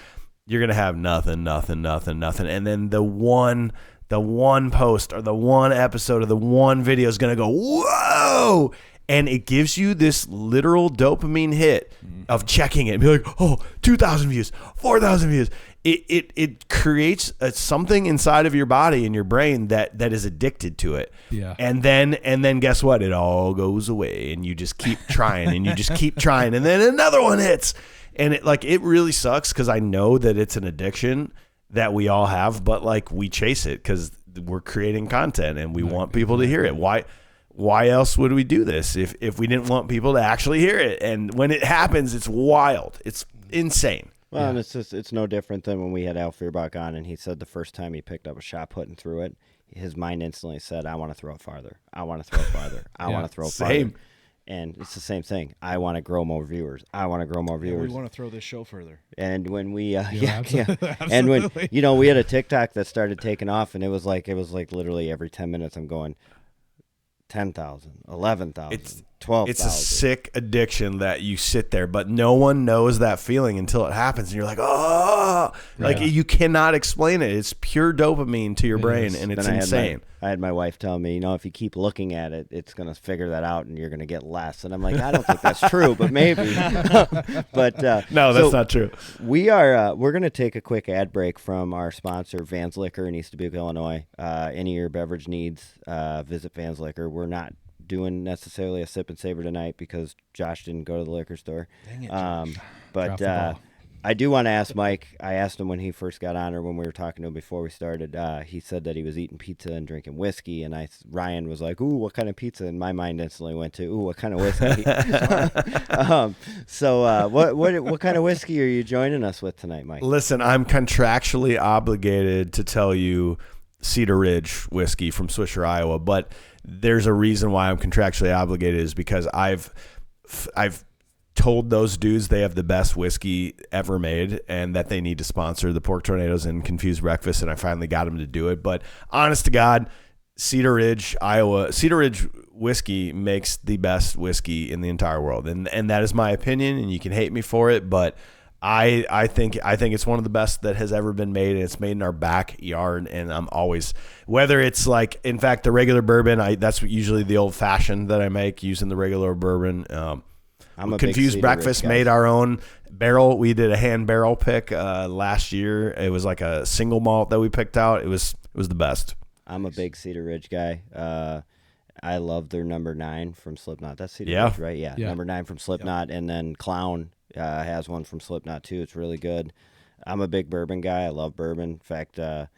you're going to have nothing. And then the one post or the one episode or the one video is going to go, whoa! And it gives you this literal dopamine hit of checking it and be like, oh, 2,000 views, 4,000 views. It creates something inside of your body and your brain that is addicted to it. Yeah. And then guess what? It all goes away and you just keep trying and you just keep trying. And then another one hits. And it really sucks because I know that it's an addiction that we all have, but like we chase it because we're creating content and we want people to hear it. Why else would we do this if we didn't want people to actually hear it? And when it happens, it's wild. It's insane. Well, and it's no different than when we had Al Feuerbach on, and he said the first time he picked up a shot put and threw it, his mind instantly said, I want to throw it farther. I want to throw it farther. I want to throw it farther. Same. And it's the same thing. I want to grow more viewers. I want to grow more viewers. We want to throw this show further. And when we, absolutely. And when, you know, we had a TikTok that started taking off, and it was like literally every 10 minutes I'm going 10,000, 11,000, 12,000. It's a sick addiction that you sit there, but no one knows that feeling until it happens. And you're like, oh, like you cannot explain it. It's pure dopamine to your brain, and it's insane. I had my wife tell me, you know, if you keep looking at it, it's going to figure that out and you're going to get less. And I'm like, I don't think that's true, but maybe. But no, that's not true. We're going to take a quick ad break from our sponsor, Vans Liquor in East Dubuque, Illinois. Any of your beverage needs, visit Vans Liquor. We're not doing necessarily a sip and savor tonight because Josh didn't go to the liquor store. Dang it, Josh. But I do want to ask Mike. I asked him when he first got on, or when we were talking to him before we started. He said that he was eating pizza and drinking whiskey, and Ryan was like, "Ooh, what kind of pizza?" And my mind instantly went to, "Ooh, what kind of whiskey?" So what kind of whiskey are you joining us with tonight, Mike? Listen, I'm contractually obligated to tell you Cedar Ridge whiskey from Swisher, Iowa, but there's a reason why I'm contractually obligated, is because I've told those dudes they have the best whiskey ever made and that they need to sponsor the Pork Tornadoes and Confused Breakfast, and I finally got them to do it. But honest to God, Cedar Ridge, Iowa, Cedar Ridge whiskey makes the best whiskey in the entire world, and that is my opinion, and you can hate me for it, but I think it's one of the best that has ever been made, and it's made in our backyard. And I'm always, whether it's like, in fact, the regular bourbon, that's usually the old fashioned that I make using the regular bourbon. I'm a Confused Breakfast made our own barrel. We did a hand barrel pick last year. It was like a single malt that we picked out. It was the best. I'm a big Cedar Ridge guy. I love their number 9 from Slipknot. That's Cedar Ridge, right? Yeah, number 9 from Slipknot, and then Clown has one from Slipknot too. It's really good. I'm a big bourbon guy. I love bourbon. In fact, I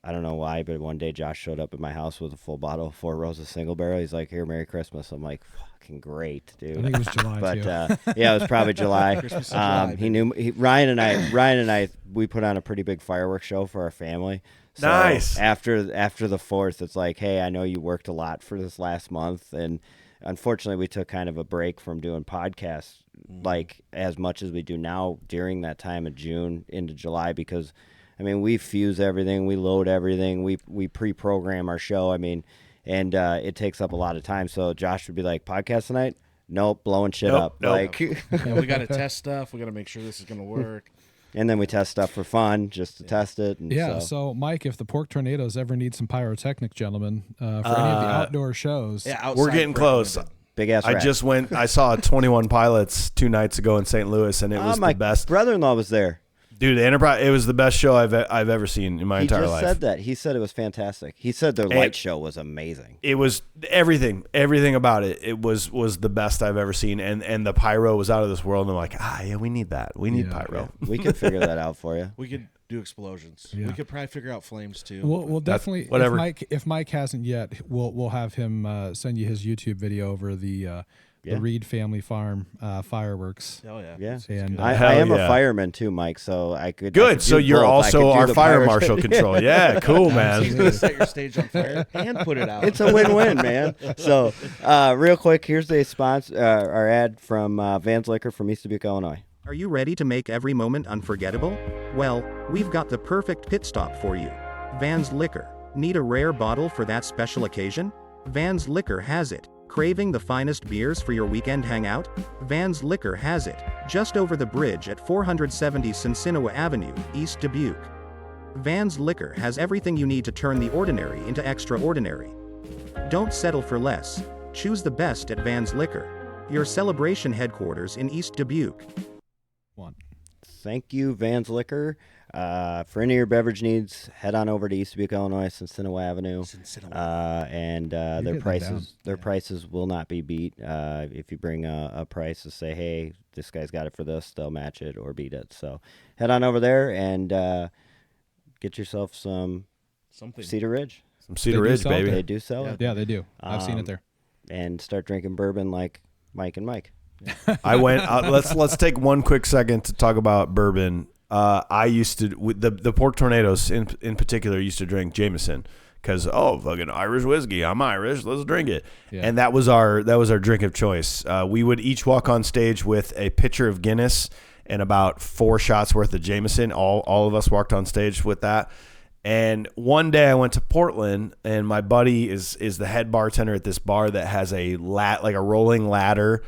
don't know why, but one day Josh showed up at my house with a full bottle of Four Roses Single Barrel. He's like, "Here, Merry Christmas." I'm like, "Fucking great, dude." I think it was July, but too. yeah, it was probably July. Christmas in July, he knew Ryan and I. We put on a pretty big fireworks show for our family. So nice. After the 4th, it's like, hey, I know you worked a lot for this last month, and unfortunately, we took kind of a break from doing podcasts like as much as we do now during that time of June into July, because I mean, we fuse everything, we load everything, we pre-program our show. I mean, and it takes up a lot of time. So Josh would be like, podcast tonight? Nope, blowing shit up. Like, Yeah, we got to test stuff. We got to make sure this is going to work. and then we test stuff for fun, just to test it. And Yeah. So, Mike, if the Pork Tornadoes ever need some pyrotechnic, gentlemen, for any of the outdoor shows, Yeah, We're getting close. big ass. I just went. I saw 21 Pilots 2 nights ago in St. Louis, and it was my the best. brother-in-law was there. Dude, the Enterprise. It was the best show I've ever seen in my He entire just life. said that. He said it was fantastic. He said their light show was amazing. It was everything about it. It was the best I've ever seen, and the pyro was out of this world. And I'm like, yeah, we need that. We need pyro. We can figure that out for you. We could do explosions. Yeah. We could probably figure out flames too. we'll definitely. whatever. If Mike hasn't yet, we'll have him send you his YouTube video over the Reed Family Farm fireworks. Oh yeah. Yeah. And I Hell am yeah. a fireman too, Mike. So I could. I Good. could So do you're both. I also could do our the fire pirate- marshal control. Yeah, cool, He's man. gonna set your stage on fire and put it out. It's a win-win, man. So, real quick, here's a sponsor, our ad from Van's Liquor from East Dubuque, Illinois. Are you ready to make every moment unforgettable? Well, we've got the perfect pit stop for you. Van's Liquor. Need a rare bottle for that special occasion? Van's Liquor has it. Craving the finest beers for your weekend hangout? Van's Liquor has it. Just over the bridge at 470 Cincinnati Avenue, East Dubuque. Van's Liquor has everything you need to turn the ordinary into extraordinary. Don't settle for less. Choose the best at Van's Liquor. Your celebration headquarters in East Dubuque. Thank you, Van's Liquor. For any of your beverage needs, head on over to East Dubuque, Illinois, Cincinnati Avenue. And their getting prices will not be beat. If you bring a price to say, hey, this guy's got it for this, they'll match it or beat it. So head on over there and get yourself some Cedar Ridge. Some Cedar They do Ridge, sell it baby. They do sell it. Yeah, they do. I've seen it there. And start drinking bourbon like Mike and Mike. I went. Let's take one quick second to talk about bourbon. I used to the Pork Tornadoes in particular used to drink Jameson because fucking Irish whiskey. I'm Irish. Let's drink it. Yeah. And that was our drink of choice. We would each walk on stage with a pitcher of Guinness and about 4 shots worth of Jameson. All of us walked on stage with that. And one day I went to Portland, and my buddy is the head bartender at this bar that has a rolling ladder.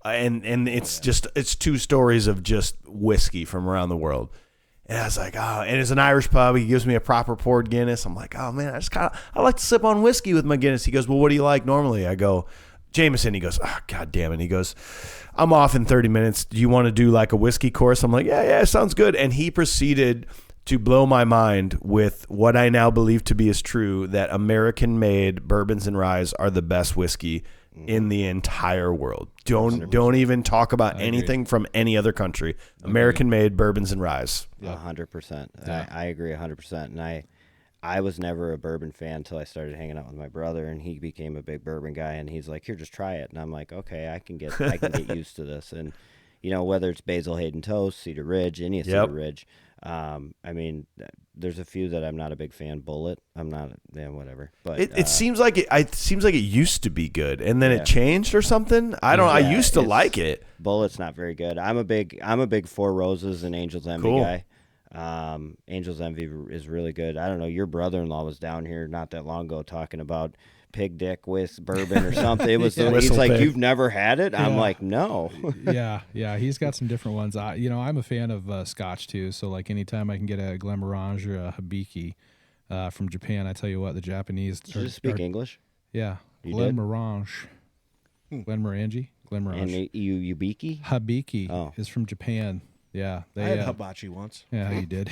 And it's just 2 stories of just whiskey from around the world. And I was like, and it's an Irish pub. He gives me a proper poured Guinness. I'm like, oh man, I like to sip on whiskey with my Guinness. He goes, well, what do you like normally? I go, Jameson. He goes, God damn it. He goes, I'm off in 30 minutes. Do you want to do like a whiskey course? I'm like, yeah, sounds good. And he proceeded to blow my mind with what I now believe to be is true, that American-made bourbons and ryes are the best whiskey in the entire world. Don't even talk about anything from any other country. American-made bourbons and ryes. 100%. I agree 100%. And I was never a bourbon fan until I started hanging out with my brother, and he became a big bourbon guy. And he's like, "Here, just try it." And I'm like, "Okay, I can get used to this." And whether it's Basil Hayden Toast, Cedar Ridge, any of Cedar Ridge. I mean, there's a few that I'm not a big fan. Bullet, I'm not. Yeah, whatever. But it seems like it used to be good, and then it changed or something. I don't. I used to like it. Bullet's not very good. I'm a big Four Roses and Angel's Envy guy. Angel's Envy is really good. I don't know. Your brother-in-law was down here not that long ago talking about pig dick with bourbon or something. It was he's like, pig. You've never had it? I'm like, no. yeah. He's got some different ones. I'm a fan of Scotch too. So like anytime I can get a Glenmorangie or a Hibiki from Japan, I tell you what, the Japanese. Did you just speak English? Yeah, Glenmorangie. Glenmorangie. And Hibiki? Hibiki is from Japan. Yeah, I had hibachi once. Yeah, you did.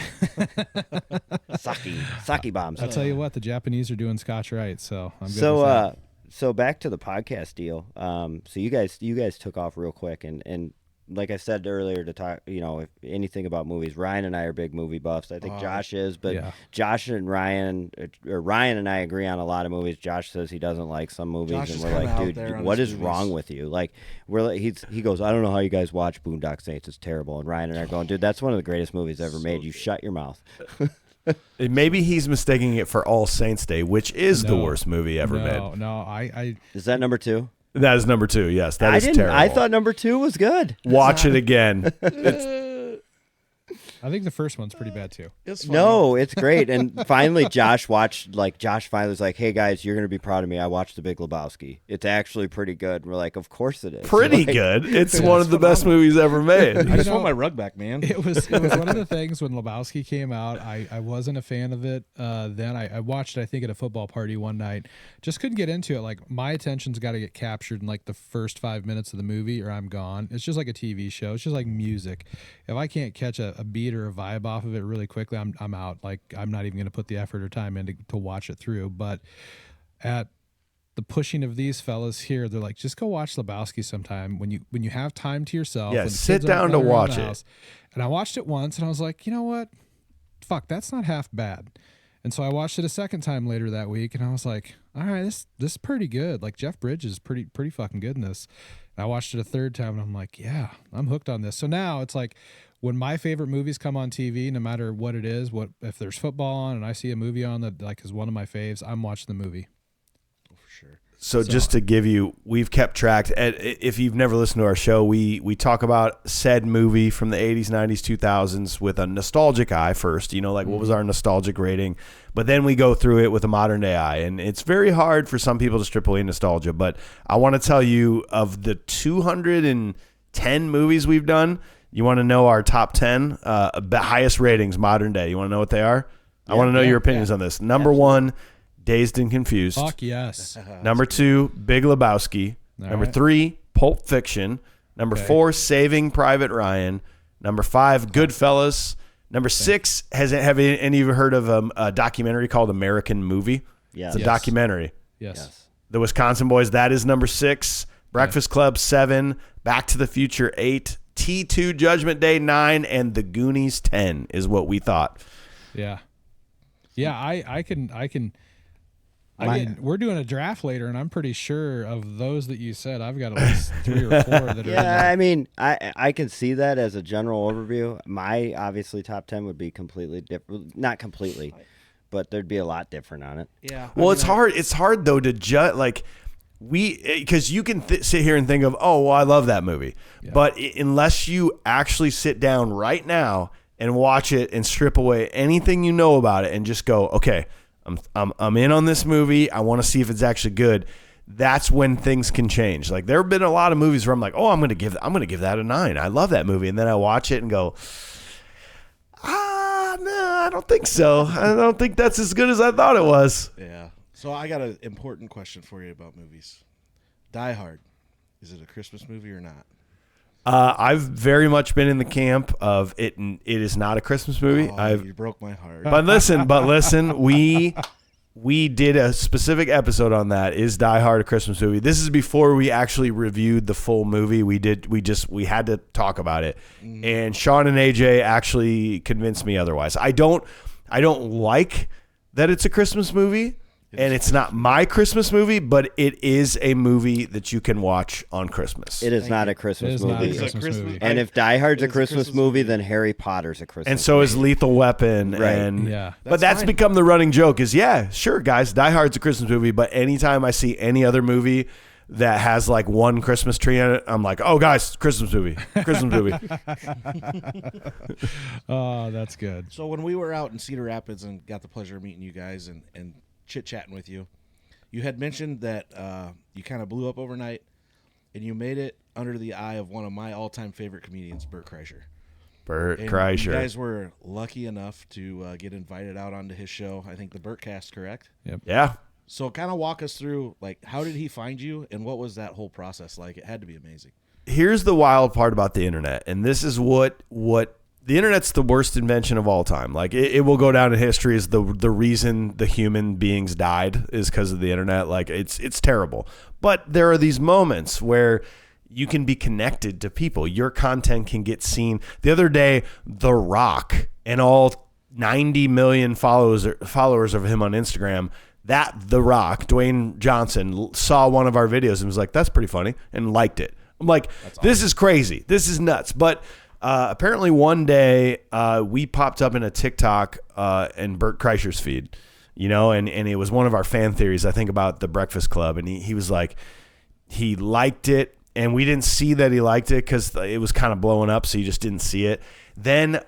Sake bombs. I'll tell you what, the Japanese are doing Scotch right, so I'm good with that. So back to the podcast deal. So you guys took off real quick, and like I said earlier, to talk, if anything about movies, Ryan and I are big movie buffs. I think Josh is, but Josh and Ryan, or Ryan and I agree on a lot of movies. Josh says he doesn't like some movies, Josh and we're like, dude, what is wrong with you? Like, he goes, I don't know how you guys watch Boondock Saints. It's terrible. And Ryan and I are going, dude, that's one of the greatest movies ever made. You shut your mouth. Maybe he's mistaking it for All Saints Day, which is the worst movie ever made. No, I is that number 2? That is number 2. Yes, that is terrible. I thought number 2 was good. Watch it again. I think the first one's pretty bad too. It's funny. No, it's great. And finally, Josh finally was like, "Hey guys, you're gonna be proud of me. I watched The Big Lebowski. It's actually pretty good." And we're like, "Of course it is." Pretty Like, good. It's one of the best movies ever made. I just want my rug back, man. It was one of the things when Lebowski came out. I wasn't a fan of it. Then I watched it, I think, at a football party one night. Just couldn't get into it. Like, my attention's got to get captured in like the first 5 minutes of the movie, or I'm gone. It's just like a TV show. It's just like music. If I can't catch a beat or a vibe off of it really quickly, I'm out. Like, I'm not even going to put the effort or time in to watch it through. But at the pushing of these fellas here, they're like, just go watch Lebowski sometime when you have time to yourself. Yeah, when the sit kids aren't down to running around watch the it. house. And I watched it once, and I was like, you know what? Fuck, that's not half bad. And so I watched it a second time later that week, and I was like, all right, this is pretty good. Like, Jeff Bridges is pretty fucking good in this. And I watched it a third time, and I'm like, yeah, I'm hooked on this. So now it's like, when my favorite movies come on TV, no matter what it is, if there's football on and I see a movie on that like is one of my faves, I'm watching the movie. For sure. So just to give you, we've kept track. If you've never listened to our show, we talk about said movie from the 80s, 90s, 2000s with a nostalgic eye first. Like what was our nostalgic rating? But then we go through it with a modern day eye. And it's very hard for some people to strip away nostalgia. But I want to tell you, of the 210 movies we've done, you want to know our top 10 highest ratings modern day. You want to know what they are? I want to know your opinions on this. Number 1, Dazed and Confused. Fuck yes. Number 2, Big Lebowski. Number 3, Pulp Fiction. Number 4, Saving Private Ryan. Number 5, Goodfellas. Number 6, have any of you heard of a documentary called American Movie? Yes. It's a documentary. Yes. The Wisconsin Boys, that is number 6. Breakfast Club, 7. Back to the Future, 8. T2 Judgment Day, 9. And The Goonies, 10 is what we thought. Yeah. Yeah, I can. We're doing a draft later, and I'm pretty sure of those that you said, I've got at least 3 or 4 that are. Yeah, I mean, I can see that as a general overview. My obviously top 10 would be completely different. Not completely, but there'd be a lot different on it. Yeah. Well, it's hard. It's hard though to judge. Like because you can sit here and think of, oh, well, I love that movie, but unless you actually sit down right now and watch it and strip away anything you know about it and just go, okay, I'm in on this movie. I want to see if it's actually good. That's when things can change. Like, there have been a lot of movies where I'm like, oh, I'm gonna give that a 9. I love that movie, and then I watch it and go, no, I don't think so. I don't think that's as good as I thought it was. Yeah. So I got an important question for you about movies. Die Hard. Is it a Christmas movie or not? I've very much been in the camp of it. It is not a Christmas movie. You broke my heart. But listen, we did a specific episode on that. Is Die Hard a Christmas movie? This is before we actually reviewed the full movie. We had to talk about it. And Sean and AJ actually convinced me otherwise. I don't like that it's a Christmas movie. And it's not my Christmas movie, but it is a movie that you can watch on Christmas. It is not a Christmas movie. Not a Christmas movie. And if Die Hard's a Christmas movie, then Harry Potter's a Christmas movie. And so is Lethal Weapon. Right. And Yeah. But that's become the running joke is, yeah, sure, guys, Die Hard's a Christmas movie, but anytime I see any other movie that has like one Christmas tree in it, I'm like, oh, guys, Christmas movie. Christmas movie. Oh, that's good. So when we were out in Cedar Rapids and got the pleasure of meeting you guys and chit-chatting with you, you had mentioned that you kind of blew up overnight, and you made it under the eye of one of my all-time favorite comedians, Bert Kreischer. Bert And Kreischer. you guys were lucky enough to get invited out onto his show, I think the Bertcast, correct? Yeah. So kind of walk us through, like, how did he find you, and what was that whole process like? It had to be amazing. Here's the wild part about the internet, and this is what the internet's the worst invention of all time. Like, it will go down in history as the reason the human beings died is because of the internet. Like, it's terrible. But there are these moments where you can be connected to people. Your content can get seen. The other day, The Rock and all 90 million followers of him on Instagram, The Rock, Dwayne Johnson, saw one of our videos and was like, that's pretty funny, and liked it. I'm like, this is crazy. This is nuts. But apparently one day we popped up in a TikTok in Bert Kreischer's feed, and it was one of our fan theories, I think, about the Breakfast Club. And he was like, he liked it, and we didn't see that he liked it because it was kind of blowing up, so you just didn't see it. Then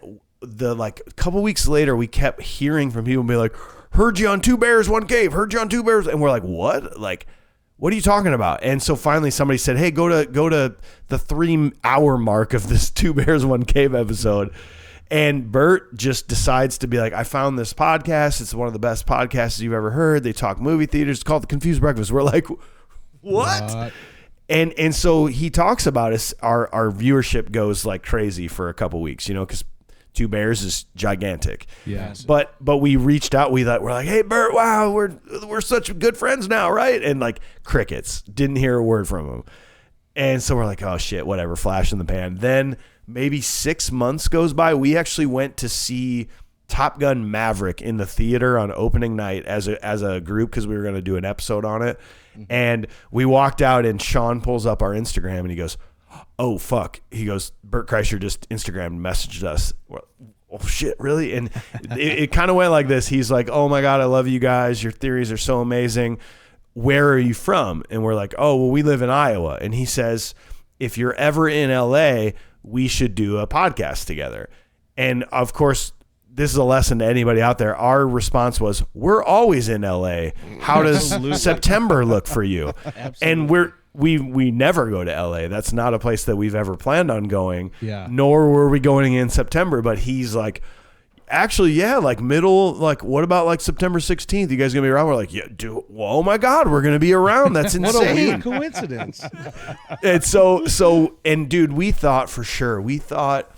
a couple weeks later, we kept hearing from people be like, heard you on Two Bears, One Cave, heard you on Two Bears. And we're like, what? Like, what are you talking about? And so finally somebody said, hey, go to the 3 hour mark of this Two Bears, One Cave episode. And Bert just decides to be like, I found this podcast. It's one of the best podcasts you've ever heard. They talk movie theaters. It's called The Confused Breakfast. We're like, what? And so he talks about us. Our viewership goes like crazy for a couple weeks, because Two Bears is gigantic. Yeah. But we reached out. We're like, hey Bert, wow, we're such good friends now, right? And like crickets. Didn't hear a word from him. And so we're like, oh shit, whatever, flash in the pan. Then maybe 6 months goes by. We actually went to see Top Gun Maverick in the theater on opening night as a group because we were going to do an episode on it. And we walked out and Sean pulls up our Instagram and he goes, oh fuck. He goes, Bert Kreischer just Instagram messaged us. Oh shit, really? And it kind of went like this. He's like, oh my God, I love you guys. Your theories are so amazing. Where are you from? And we're like, oh, well, we live in Iowa. And he says, if you're ever in LA, we should do a podcast together. And of course, this is a lesson to anybody out there. Our response was, we're always in LA. How does September look for you? Absolutely. And we never go to LA. That's not a place that we've ever planned on going. Yeah. Nor were we going in September. But he's like, actually, yeah, like middle, like what about like September 16th? You guys gonna be around? We're like, yeah, dude, well, oh my God, we're gonna be around. That's insane. What a weird coincidence. And so, and dude, we thought for sure. We thought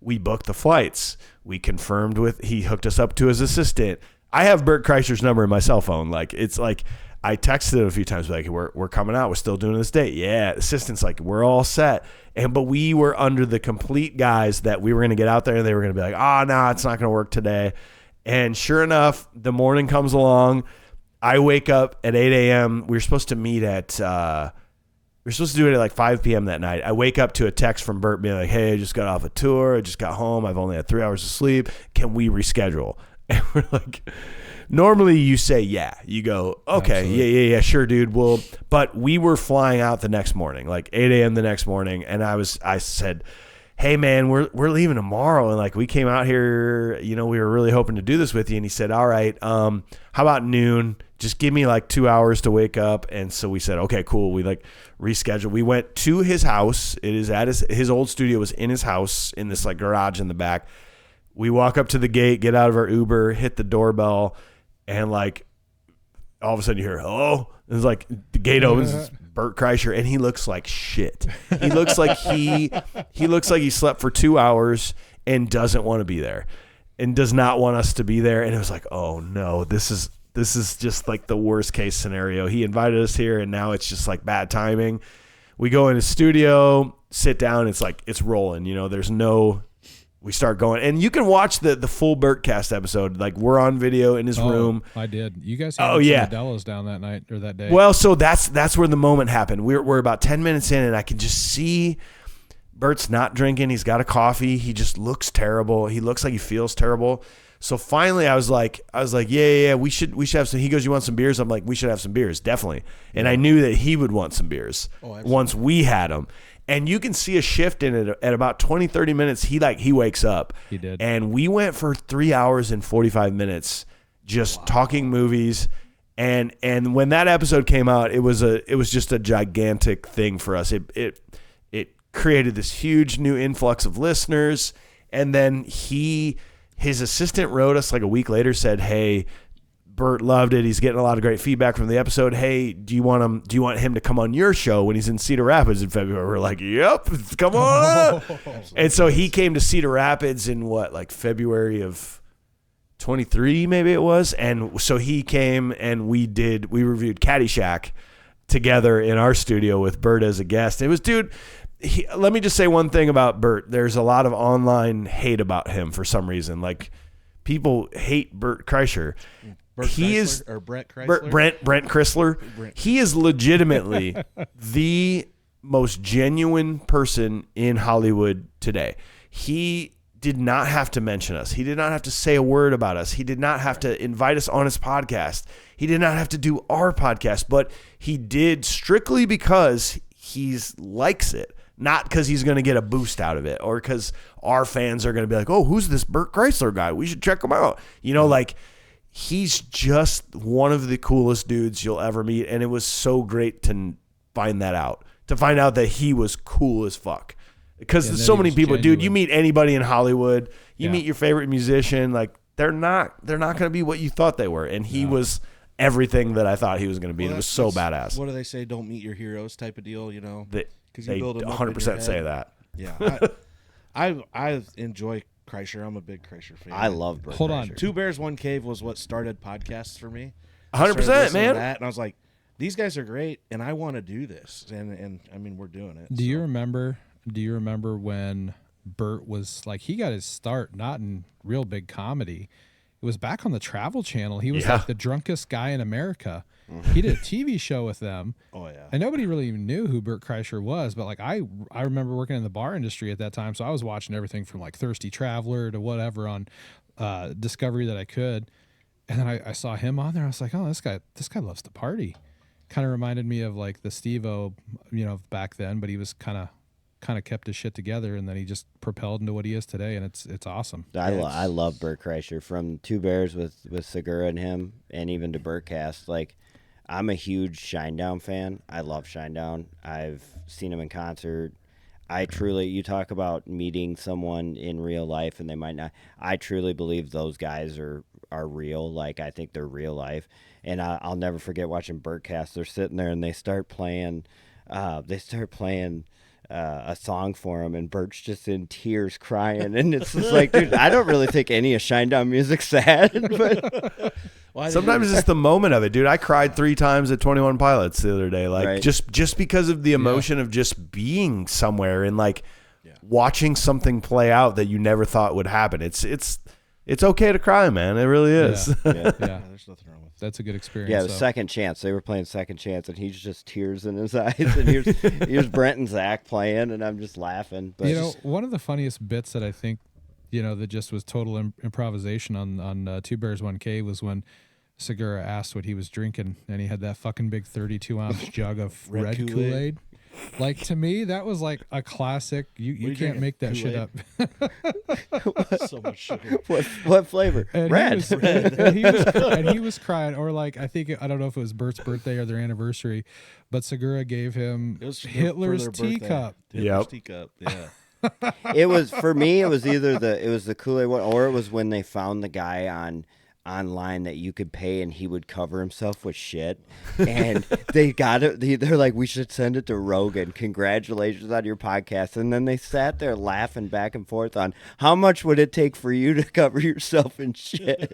we booked the flights. We confirmed he hooked us up to his assistant. I have Bert Kreischer's number in my cell phone. Like, it's like, I texted him a few times, like, we're coming out. We're still doing this date. Yeah. Assistant's like, we're all set. But we were under the complete guise that we were going to get out there and they were going to be like, no, it's not going to work today. And sure enough, the morning comes along. I wake up at 8 a.m. We were supposed to meet at, we were supposed to do it at like 5 p.m. that night. I wake up to a text from Bert being like, hey, I just got off a tour. I just got home. I've only had 3 hours of sleep. Can we reschedule? And we're like, normally you say, yeah. You go, okay, absolutely. Yeah, sure, dude. Well, but we were flying out the next morning, like 8 a.m. the next morning. And I said, hey man, we're leaving tomorrow. And like, we came out here, we were really hoping to do this with you. And he said, all right, how about noon? Just give me like 2 hours to wake up. And so we said, okay, cool. We like rescheduled. We went to his house. It is at his old studio was in his house in this like garage in the back. We walk up to the gate, get out of our Uber, hit the doorbell, and like all of a sudden you hear, hello? And it's like the gate opens, it's Bert Kreischer, and he looks like shit. He looks like he slept for 2 hours and doesn't want to be there and does not want us to be there. And it was like, oh no, this is just like the worst case scenario. He invited us here and now it's just like bad timing. We go in his studio, sit down, it's like it's rolling, we start going, and you can watch the full Bertcast episode. Like we're on video in his room. I did. You guys had some Modelo's down that night or that day. Well, so that's where the moment happened. We're about 10 minutes in, and I can just see Bert's not drinking. He's got a coffee. He just looks terrible. He looks like he feels terrible. So finally, I was like, yeah, we should have some. He goes, you want some beers? I'm like, we should have some beers, definitely. And I knew that he would want some beers once we had them. And you can see a shift in it at about 20, 30 minutes. He wakes up. He did. And we went for 3 hours and 45 minutes just talking movies. And when that episode came out, it was just a gigantic thing for us. It created this huge new influx of listeners. And then his assistant wrote us like a week later, said, hey, Bert loved it. He's getting a lot of great feedback from the episode. Hey, do you want him to come on your show when he's in Cedar Rapids in February? We're like, yep, come on. And so he came to Cedar Rapids in February of 23, maybe it was. And so he came and we reviewed Caddyshack together in our studio with Bert as a guest. It was, dude, let me just say one thing about Bert. There's a lot of online hate about him for some reason. Like people hate Bert Kreischer. Brent Chrysler? Brent Chrysler. He is legitimately the most genuine person in Hollywood today. He did not have to mention us. He did not have to say a word about us. He did not have to invite us on his podcast. He did not have to do our podcast, but he did strictly because he likes it, not because he's going to get a boost out of it or because our fans are going to be like, oh, who's this Bert Kreisler guy? We should check him out. You know, like he's just one of the coolest dudes you'll ever meet. And it was so great to find that out, to find out that he was cool as fuck. Because there's so many people, dude, you meet anybody in Hollywood, you meet your favorite musician, like they're not going to be what you thought they were. And he was everything that I thought he was going to be. It was so badass. What do they say? Don't meet your heroes type of deal, you know? They build 100% say that. Yeah. I enjoy Kreischer. I'm a big Kreischer fan. I love Bert Hold Kreischer. on. Two Bears, One Cave was what started podcasts for me. 100%, man. And I was like, these guys are great, and I want to do this. And I mean, we're doing it. Do you remember when Bert was like, he got his start not in real big comedy. It was back on the Travel Channel. He was like the drunkest guy in America. He did a TV show with them. Oh yeah. And nobody really even knew who Bert Kreischer was, but like I remember working in the bar industry at that time, so I was watching everything from like Thirsty Traveler to whatever on Discovery that I could. And then I saw him on there. I was like, oh, this guy loves to party. Kind of reminded me of like the Steve-O, you know, back then, but he was kind of kept his shit together, and then he just propelled into what he is today, and it's awesome. I love Bert Kreischer, from Two Bears with Segura and him, and even to Bertcast. Like, I'm a huge Shinedown fan. I love Shinedown. I've seen him in concert. I truly, you talk about meeting someone in real life and they might not. I truly believe those guys are real. Like, I think they're real life. And I'll never forget watching Bertcast. They're sitting there and they start playing. A song for him, and Bert's just in tears crying, and it's just like, dude, I don't really think any of Shinedown music's sad, but sometimes it's the moment of it, dude. I cried 3 times at 21 Pilots the other day, like just because of the emotion of just being somewhere and like watching something play out that you never thought would happen. It's okay to cry, man. It really is. Yeah. There's nothing wrong with it. That's a good experience. yeah, the Second Chance. They were playing Second Chance, and he's just tears in his eyes, and here's Brent and Zach playing, and I'm just laughing. But you know, one of the funniest bits that I think, you know, that just was total improvisation on Two Bears, One Cave was when Segura asked what he was drinking, and he had that fucking big 32-ounce jug of red Kool-Aid. Like, to me, that was like a classic. You can't make that shit up. So much sugar. what flavor? And Red. He was crying, or like, I don't know if it was Bert's birthday or their anniversary, but Segura gave him Hitler's teacup. Hitler's teacup. Yeah. It was, for me, it was either the Kool-Aid one, or it was when they found the guy online that you could pay and he would cover himself with shit, and they got it. They're like, we should send it to Rogan. Congratulations on your podcast. And then they sat there laughing back and forth on how much would it take for you to cover yourself in shit.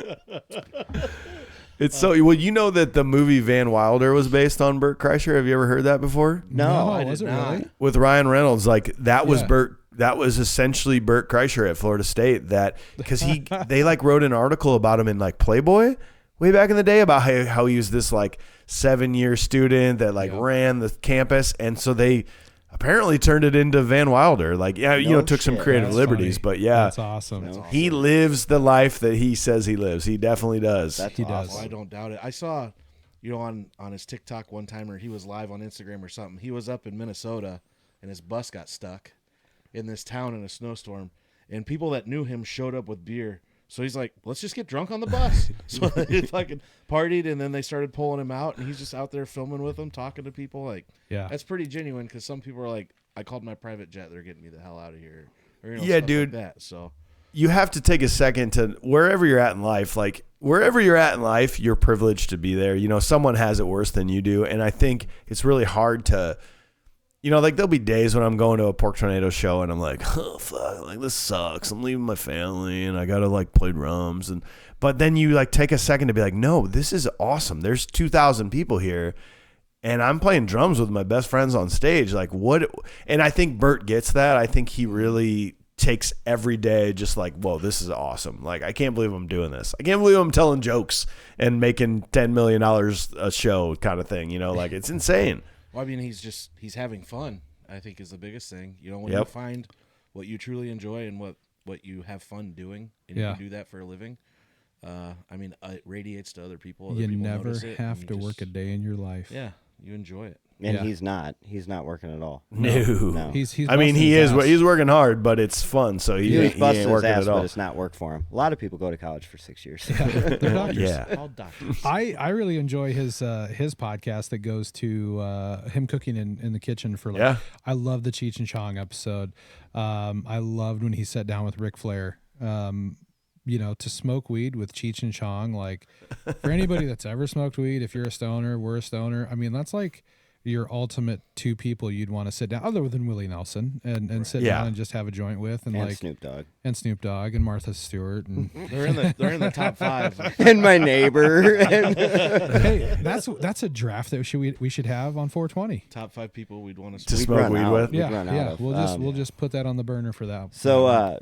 It's so well, you know that the movie Van Wilder was based on Bert Kreischer. Have you ever heard that before? No, I I was did it not. really? With Ryan Reynolds, like that was Yeah. Bert. That was essentially Bert Kreischer at Florida State. That because they like wrote an article about him in like Playboy way back in the day about how he was this like 7-year student that like ran the campus, and so they apparently turned it into Van Wilder. Like, took some shit. creative That's liberties, funny. but yeah, That's awesome. he lives the life that he says he lives. He definitely does. That's He awesome. does. Well, I don't doubt it. I saw, on his TikTok one time, or he was live on Instagram or something. He was up in Minnesota, and his bus got stuck in this town in a snowstorm, and people that knew him showed up with beer. So he's like, let's just get drunk on the bus. So they fucking partied, and then they started pulling him out, and he's just out there filming with them, talking to people. Like, Yeah. that's pretty genuine, because some people are like, I called my private jet, they're getting me the hell out of here. Or, Yeah, stuff dude. Like that. So You have to take a second to wherever you're at in life, like wherever you're at in life, you're privileged to be there. You know, someone has it worse than you do. And I think it's really hard to, like there'll be days when I'm going to a Pork Tornado show and I'm like, oh, fuck, like this sucks. I'm leaving my family and I got to like play drums. But then you like take a second to be like, no, this is awesome. There's 2,000 people here. And I'm playing drums with my best friends on stage. Like what? And I think Bert gets that. I think he really takes every day just like, whoa, this is awesome. Like, I can't believe I'm doing this. I can't believe I'm telling jokes and making $10 million a show kind of thing. Like it's insane. Well, I mean, he's having fun, I think, is the biggest thing. When you find what you truly enjoy and what what you have fun doing, and Yeah. you can do that for a living. I mean, it radiates to other people. Other You people never notice it, and have you to work a just- day in your life. Yeah, you enjoy it. And Yeah. he's not working at all. No. No. He's I mean, busting he his is. ass. He's working hard, but it's fun. So he He's ain't busting his working ass, at all. but it's not work for him. A lot of people go to college for 6 years. They're doctors. Yeah. All doctors. I really enjoy his podcast that goes to him cooking in the kitchen for like. Yeah. I love the Cheech and Chong episode. I loved when he sat down with Ric Flair. To smoke weed with Cheech and Chong, like for anybody that's ever smoked weed, if you're a stoner, we're a stoner. I mean, that's like your ultimate two people you'd want to sit down, other than Willie Nelson, and sit Yeah. down and just have a joint with, and And like Snoop Dogg. and Snoop Dogg and Martha Stewart and They're in the top 5. And my neighbor. hey, that's a draft that we should have on 420. Top 5 people we'd want to To smoke. smoke run weed out. with. We'd Yeah, run out yeah. of, We'll just put that on the burner for that. So,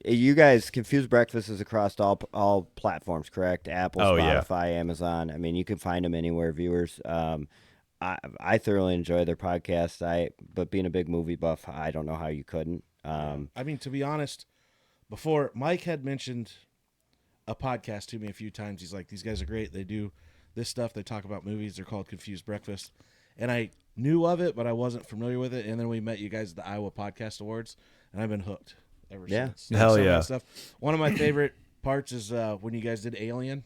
you guys, Confused Breakfast is across all platforms, correct? Apple, Oh, yeah. Spotify, Amazon. I mean, you can find them anywhere, viewers. I thoroughly enjoy their podcast. But being a big movie buff, I don't know how you couldn't. I mean, to be honest, before Mike had mentioned a podcast to me a few times. He's like, these guys are great. They do this stuff. They talk about movies. They're called Confused Breakfast. And I knew of it, but I wasn't familiar with it. And then we met you guys at the Iowa Podcast Awards, and I've been hooked ever Yeah. since. Hell Some of that yeah. Stuff. One of my favorite parts is when you guys did Alien.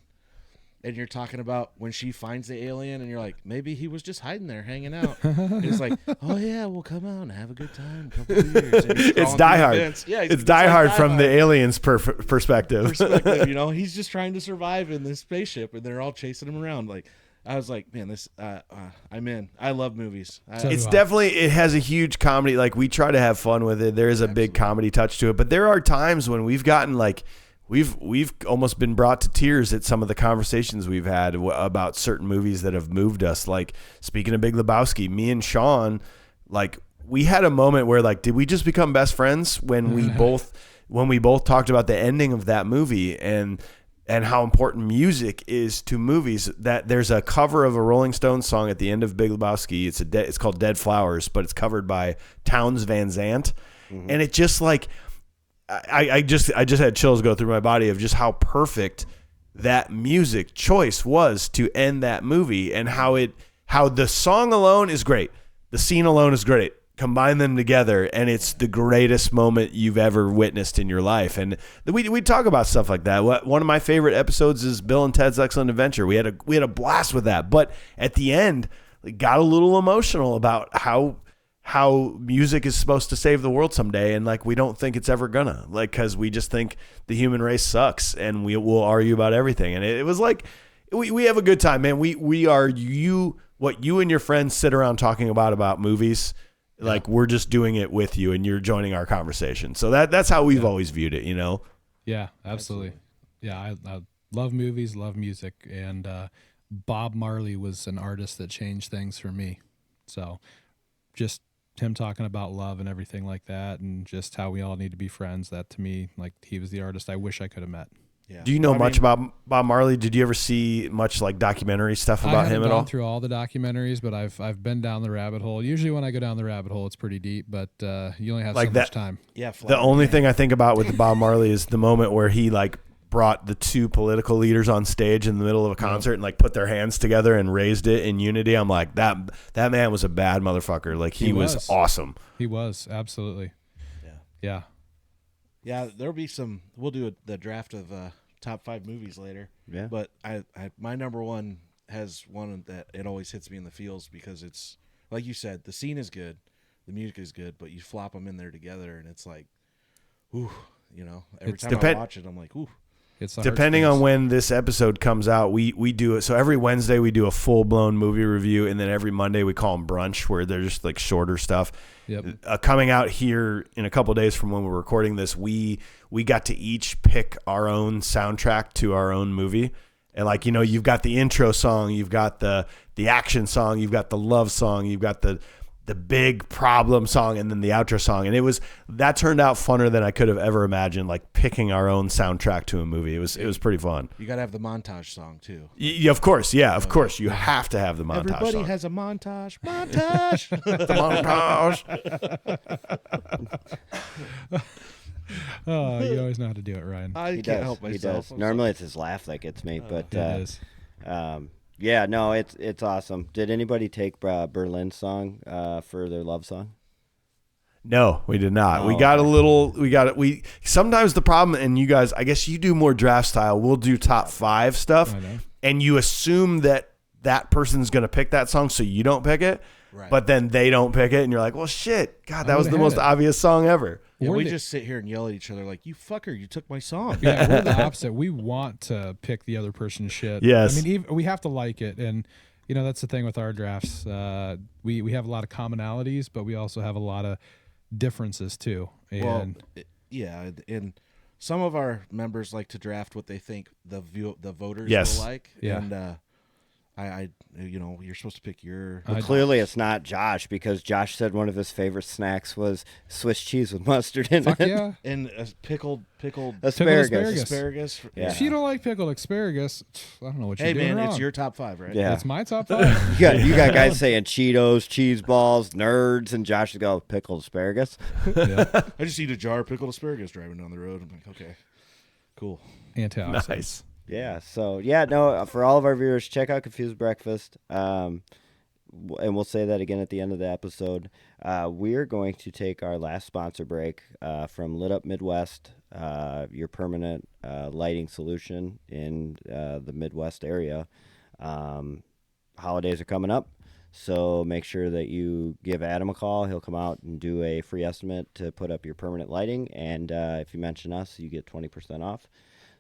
And you're talking about when she finds the alien, and you're like, maybe he was just hiding there, hanging out. And it's like, oh yeah, we'll come out and have a good time. A couple of years. And he's It's crawling Die through Hard. vents. Yeah, It's Die like Hard from Hard the alien's perspective. perspective. He's just trying to survive in this spaceship, and they're all chasing him around. Like, I was like, man, this. I'm in. I love movies. It's definitely, it has a huge comedy. Like, we try to have fun with it. There is a big comedy touch to it, but there are times when we've gotten like. We've almost been brought to tears at some of the conversations we've had about certain movies that have moved us. Like, speaking of Big Lebowski, me and Sean, like, we had a moment where, like, did we just become best friends when we both talked about the ending of that movie and how important music is to movies. That there's a cover of a Rolling Stones song at the end of Big Lebowski. It's called Dead Flowers, but it's covered by Townes Van Zandt, and it just like. I just had chills go through my body of just how perfect that music choice was to end that movie, and how the song alone is great, the scene alone is great. Combine them together, and it's the greatest moment you've ever witnessed in your life. And we talk about stuff like that. One of my favorite episodes is Bill and Ted's Excellent Adventure. We had a blast with that, but at the end, it got a little emotional about how music is supposed to save the world someday, and like we don't think it's ever gonna, like, because we just think the human race sucks, and we will argue about everything. And it was like we have a good time, man. We are what you and your friends sit around talking about movies. Like, we're just doing it with you, and you're joining our conversation. So that's how we've always viewed it, Yeah, absolutely. Yeah, I love movies, love music, and Bob Marley was an artist that changed things for me. So just him talking about love and everything like that, and just how we all need to be friends, that to me, like, he was the artist I wish I could have met. Yeah. Do you know much about Bob Marley? Did you ever see much like documentary stuff I about haven't him at gone all? through all the documentaries, but I've been down the rabbit hole. Usually when I go down the rabbit hole, it's pretty deep, but you only have Like so that- much time. Yeah. The only thing I think about with Bob Marley is the moment where he like brought the two political leaders on stage in the middle of a concert and like put their hands together and raised it in unity. I'm like, that man was a bad motherfucker. Like, he was awesome. He was, absolutely. Yeah. Yeah, there'll be some. We'll do the draft of top 5 movies later. Yeah. But my number one has one that it always hits me in the feels, because it's like you said, the scene is good, the music is good, but you flop them in there together, and it's like, ooh, every It's time I watch it, I'm like, ooh. It's the Depending on heartstrings. when this episode comes out, we do it. So every Wednesday we do a full blown movie review, and then every Monday we call them brunch, where they're just like shorter stuff. Yep. Coming out here in a couple of days from when we're recording this, we got to each pick our own soundtrack to our own movie. And like, you've got the intro song, you've got the action song, you've got the love song, you've got the big problem song, and then the outro song. And that turned out funner than I could have ever imagined, like picking our own soundtrack to a movie. It was pretty fun. You got to have the montage song too. Of course. Yeah, of course. You have to have the montage Everybody song. has a montage. Montage. The montage. Oh, you always know how to do it, Ryan. I He can't does. help He myself. does. Normally it's his laugh that gets me, but It is. yeah, no, it's awesome. Did anybody take Berlin's song for their love song? No, we did not. We Oh, got okay. we sometimes the problem, and you guys, I guess you do more draft style. We'll do top 5 stuff, I know. and you assume that person's going to pick that song, so you don't pick it. Right. But then they don't pick it, and you're like, well, shit. God, that I was the would've most had it. obvious song ever. Yeah, We're we the- just sit here and yell at each other like, "You fucker! You took my song." Yeah, we're the opposite. We want to pick the other person's shit. Yes. I mean, we have to like it, and that's the thing with our drafts. We have a lot of commonalities, but we also have a lot of differences too. And Well, yeah, and some of our members like to draft what they think the voters Yes. will like. Yeah. And I you're supposed to pick your. Well, clearly it's not Josh, because Josh said one of his favorite snacks was Swiss cheese with mustard in fuck it. yeah. And pickled Asparagus. asparagus. Yeah. If you don't like pickled asparagus, I don't know what you're Hey doing man, wrong. it's your top 5, right? Yeah. It's my top 5. You got guys saying Cheetos, cheese balls, nerds, and Josh would go pickled asparagus. Yeah. I just eat a jar of pickled asparagus driving down the road. I'm like, okay, cool. Antioxidants. Nice. Yeah. So yeah, no. For all of our viewers, check out Confused Breakfast. And we'll say that again at the end of the episode. We're going to take our last sponsor break from Lit Up Midwest, your permanent lighting solution in the Midwest area. Holidays are coming up, so make sure that you give Adam a call. He'll come out and do a free estimate to put up your permanent lighting. And if you mention us, you get 20% off.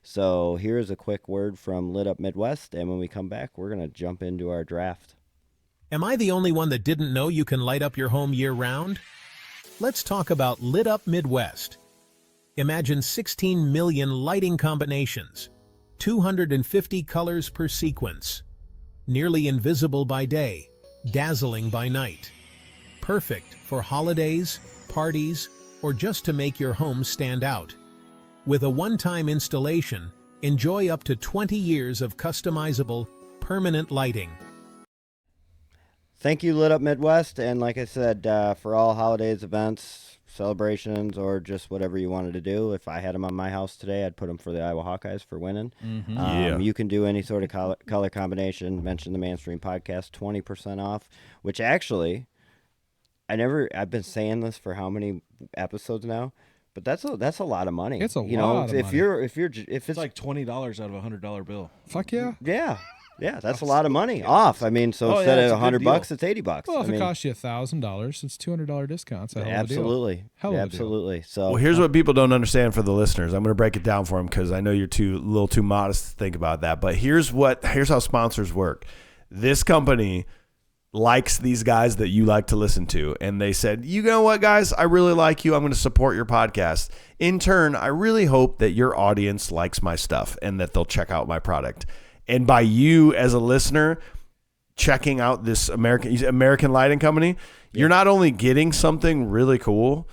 So here's a quick word from Lit Up Midwest, and when we come back, we're going to jump into our draft. Am I the only one that didn't know you can light up your home year-round? Let's talk about Lit Up Midwest. Imagine 16 million lighting combinations, 250 colors per sequence, nearly invisible by day, dazzling by night. Perfect for holidays, parties, or just to make your home stand out. With a one-time installation, enjoy up to 20 years of customizable, permanent lighting. Thank you, Lit Up Midwest. And like I said, for all holidays, events, celebrations, or just whatever you wanted to do, if I had them on my house today, I'd put them for the Iowa Hawkeyes for winning. Yeah. You can do any sort of color combination. Mention the Mainstream Podcast, 20% off, which actually, I've been saying this for how many episodes now? But that's a lot of money. It's a you lot know, of money. if It's like $20 out of a $100 bill. Fuck yeah. yeah, that's a lot of money off. I mean, so Oh, yeah, instead it's of a good $100, deal. it's $80. Well, if I mean, it costs you $1,000, it's $200 discounts. absolutely, Hell of a deal. absolutely. So Well, here's what people don't understand for the listeners. I'm going to break it down for them because I know you're a little too modest to think about that. But here's how sponsors work. This company likes these guys that you like to listen to, and they said, you know what, guys, I really like you. I'm going to support your podcast. In turn, I really hope that your audience likes my stuff and that they'll check out my product. And by you as a listener checking out this American lighting company, you're not only getting something really cool,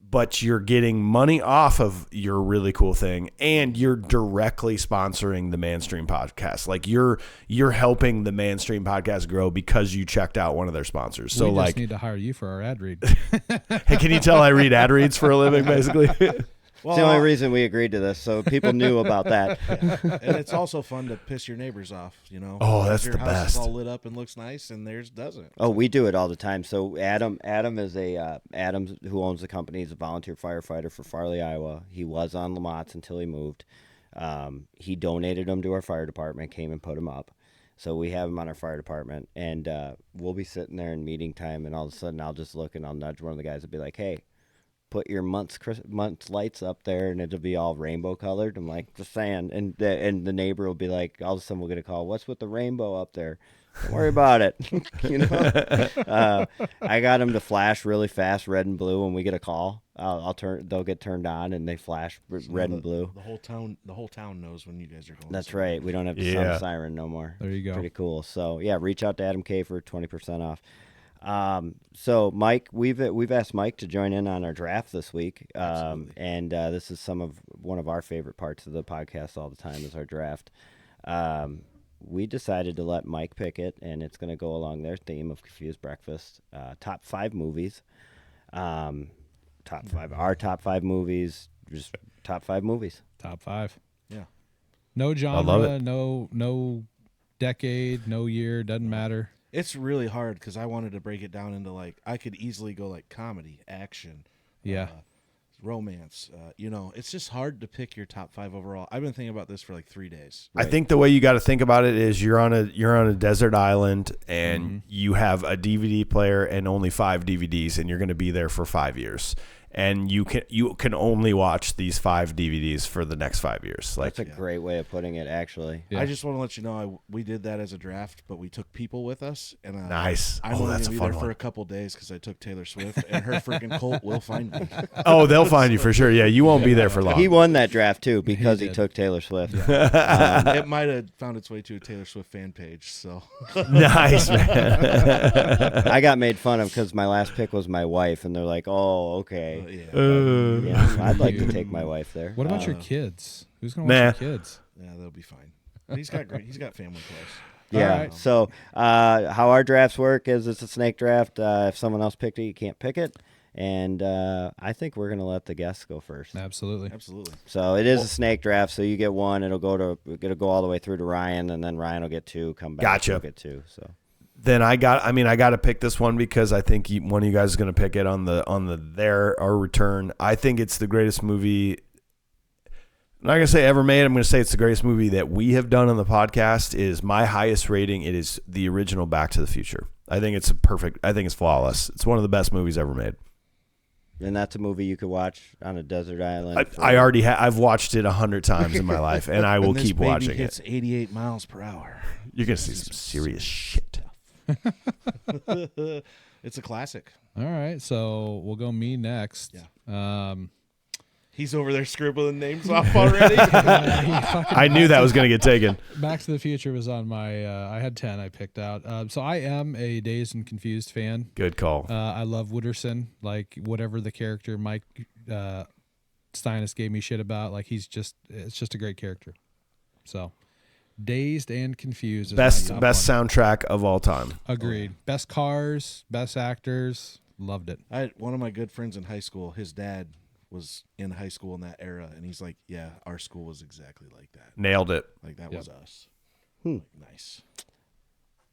but you're getting money off of your really cool thing, and you're directly sponsoring the Manstream podcast. Like you're helping the Manstream podcast grow because you checked out one of their sponsors. So we like, just need to hire you for our ad read. hey, can you tell I read ad reads for a living, basically? it's the only reason we agreed to this, so people knew about that. And it's also fun to piss your neighbors off, you know. Oh, If that's your the house best. is all lit up and looks nice, and theirs doesn't. Oh, we do it all the time. So Adam is Adam who owns the company. He's a volunteer firefighter for Farley, Iowa. He was on Lamott's until he moved. He donated them to our fire department, came and put them up. So we have him on our fire department, and we'll be sitting there in meeting time, and all of a sudden I'll just look and I'll nudge one of the guys and be like, "Hey, put your month's lights up there, and it'll be all rainbow colored." I'm like, just saying, and the neighbor will be like, all of a sudden we'll get a call, "What's with the rainbow up there?" Don't worry about it. You know, I got them to flash really fast, red and blue. When we get a call, they'll get turned on and they flash red and blue. The whole town knows when you guys are going. That's right. We don't have to sound a siren no more. There you go. Pretty cool. So yeah, reach out to Adam K for 20% off. So Mike, we've asked Mike to join in on our draft this week. And this is one of our favorite parts of the podcast all the time is our draft. We decided to let Mike pick it, and it's going to go along their theme of Confused Breakfast. Top 5 movies. Our top 5 movies. just top 5 movies. Top 5. Yeah. No love genre, it. no decade, no year, doesn't matter. It's really hard because I wanted to break it down into like I could easily go like comedy, action, Yeah. romance. It's just hard to pick your top 5 overall. I've been thinking about this for like 3 days. I think the way you got to think about it is you're on a desert island and you have a DVD player and only 5 DVDs, and you're going to be there for 5 years. And you can only watch these 5 DVDs for the next 5 years. Like, That's a great way of putting it, actually. Yeah. I just want to let you know we did that as a draft, but we took people with us. And Nice. I'm Oh, only that's gonna a be fun there for one. a couple days because I took Taylor Swift, and her freaking cult will find me. oh, they'll find you for sure. Yeah, you won't be there for long. He won that draft, too, because he did. took Taylor Swift. It might have found its way to a Taylor Swift fan page. So Nice, man. I got made fun of because my last pick was my wife, and they're like, oh, okay. yeah, Yeah, I'd like to take my wife there. What about your kids? Who's going to Nah. watch your kids? yeah, that'll be fine. He's got family close. Yeah. Alright. So how our drafts work is it's a snake draft. If someone else picked it, you can't pick it. And I think we're gonna let the guests go first. Absolutely. Absolutely. So it is a snake draft. So you get one. It'll go all the way through to Ryan, and then Ryan will get 2. Come back. Gotcha. You'll get 2. So Then I got to pick this one because I think one of you guys is going to pick it on our return. I think it's the greatest movie. I'm not going to say ever made. I'm going to say it's the greatest movie that we have done on the podcast. It is my highest rating. It is the original Back to the Future. I think it's perfect. I think it's flawless. It's one of the best movies ever made. and that's a movie you could watch on a desert island. I've watched it 100 times in my life, and I will And this keep baby watching hits it. 88 miles per hour. You're going to see some serious shit. It's a classic. All right, so we'll go me next. Yeah. He's over there scribbling names off already. I knew that was going to get taken. Back to the Future was on my. I had 10. I picked out. So I am a Dazed and Confused fan. Good call. I love Wooderson. Like whatever the character Mike Steinis gave me shit about. Like it's just a great character. So Dazed and Confused is Best my top one. soundtrack of all time. Agreed. Best cars, best actors. Loved it. I had one of my good friends in high school. His dad was in high school in that era, and he's like, "Yeah, our school was exactly like that. Nailed it. Like that was us." Hmm. Nice.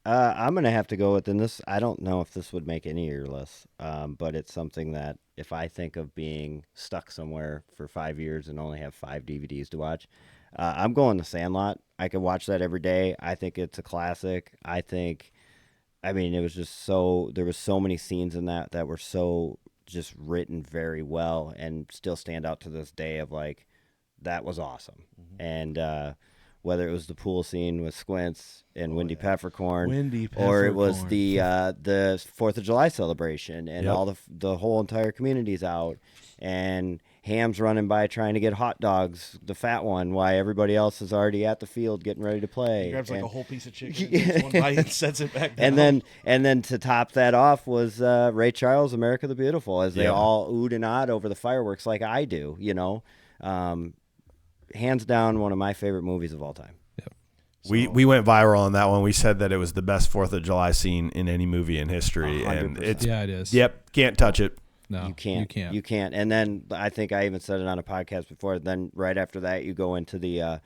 I'm gonna have to go with, and this I don't know if this would make any of your lists, but it's something that if I think of being stuck somewhere for 5 years and only have 5 DVDs to watch, I'm going The Sandlot. I could watch that every day. I think it's a classic. It was just there was so many scenes in that were so just written very well and still stand out to this day of like, that was awesome. Mm-hmm. And whether it was the pool scene with Squints and Wendy Peppercorn, or it was the 4th of July celebration and all the whole entire community's out and Ham's running by trying to get hot dogs, the fat one, while everybody else is already at the field getting ready to play. He grabs like a whole piece of chicken, takes one bite, and sets it back down. And then to top that off was Ray Charles' America the Beautiful, as they all oohed and awed over the fireworks like I do, hands down one of my favorite movies of all time. Yep. We went viral on that one. We said that it was the best 4th of July scene in any movie in history. 100%. And it is. Yep, can't touch it. No, You can't. And then I think I even said it on a podcast before. Then right after that, you go into the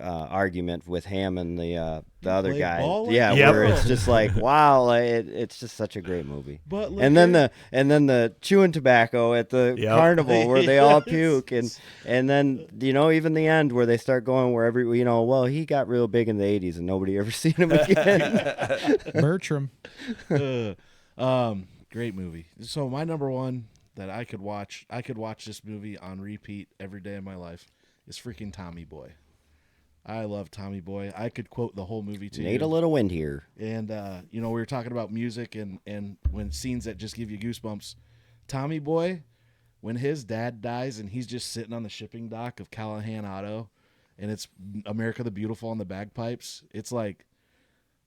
argument with Ham and the other play guy. ball like Yeah, that? where it's just like, wow, it's just such a great movie. But and then the chewing tobacco at the carnival where they all puke, and then even the end where they start going wherever he got real big in the 80s and nobody ever seen him again. Bertram. Great movie. So my number one that I could watch this movie on repeat every day of my life is freaking Tommy Boy. I love Tommy Boy. I could quote the whole movie to you. Need a little wind here. And we were talking about music and when scenes that just give you goosebumps. Tommy Boy, when his dad dies and he's just sitting on the shipping dock of Callahan Auto, and it's America the Beautiful on the bagpipes. It's like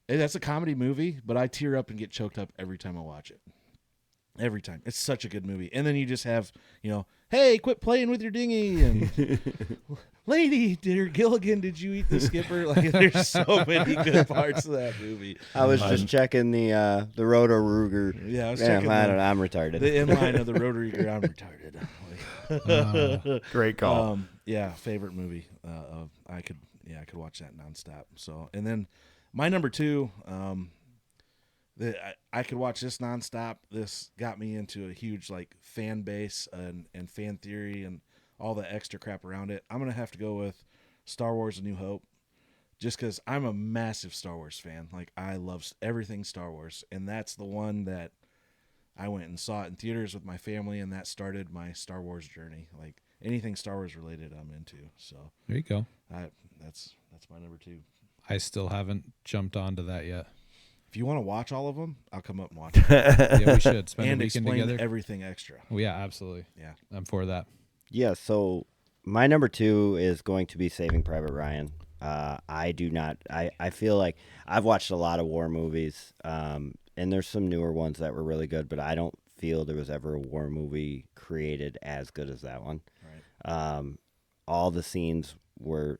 that's a comedy movie, but I tear up and get choked up every time I watch it. Every time. It's such a good movie. And then you just have, hey, quit playing with your dinghy and Lady, Gilligan, did you eat the skipper? Like, there's so many good parts of that movie. I was just checking the Roto Ruger. Yeah, I was Yeah, checking I don't know. I'm retarded. the inline of the Rotary. I'm retarded. Great call. Yeah, favorite movie. I could watch that nonstop. So, and then my number 2, I could watch this nonstop. This got me into a huge like fan base and fan theory and all the extra crap around it. I'm gonna have to go with Star Wars: A New Hope, just because I'm a massive Star Wars fan. Like, I love everything Star Wars, and that's the one that I went and saw it in theaters with my family, and that started my Star Wars journey. Like, anything Star Wars related, I'm into. So There you go. that's my number 2. I still haven't jumped onto that yet. If you want to watch all of them, I'll come up and watch them. Yeah, we should spend And a weekend explain together. everything extra. Well, yeah, absolutely. Yeah. I'm for that. Yeah, so my number 2 is going to be Saving Private Ryan. I do not. I feel like I've watched a lot of war movies, and there's some newer ones that were really good, but I don't feel there was ever a war movie created as good as that one. Right. All the scenes were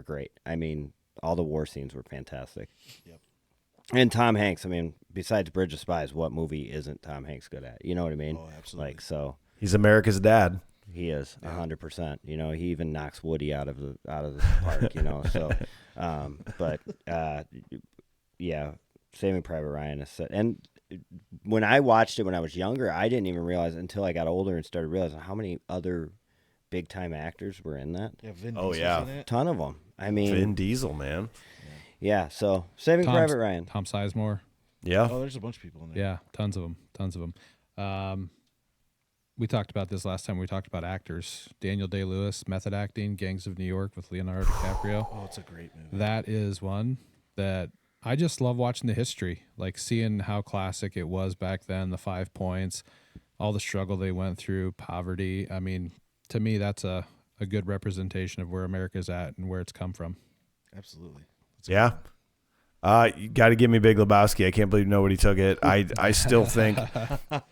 great. I mean, all the war scenes were fantastic. Yep. And Tom Hanks. I mean, besides Bridge of Spies, what movie isn't Tom Hanks good at? You know what I mean? Oh, absolutely. Like, so He's America's dad. he is 100%. You know, he even knocks Woody out of the park. You know, so yeah, Saving Private Ryan is set. And when I watched it when I was younger, I didn't even realize until I got older and started realizing how many other big time actors were in that. Yeah, Vin Oh, Diesel's yeah. in it. Ton of them. I mean, Vin Diesel, man. yeah. So Saving Private Ryan. Tom Sizemore. Yeah. Oh, there's a bunch of people in there. Yeah, tons of them. We talked about this last time. We talked about actors. Daniel Day-Lewis, method acting, Gangs of New York with Leonardo DiCaprio. Oh, it's a great movie. That is one that I just love watching the history, like seeing how classic it was back then, the 5 points, all the struggle they went through, poverty. I mean, to me, that's a good representation of where America's at and where it's come from. Absolutely. Yeah. You got to give me Big Lebowski. I can't believe nobody took it. I still think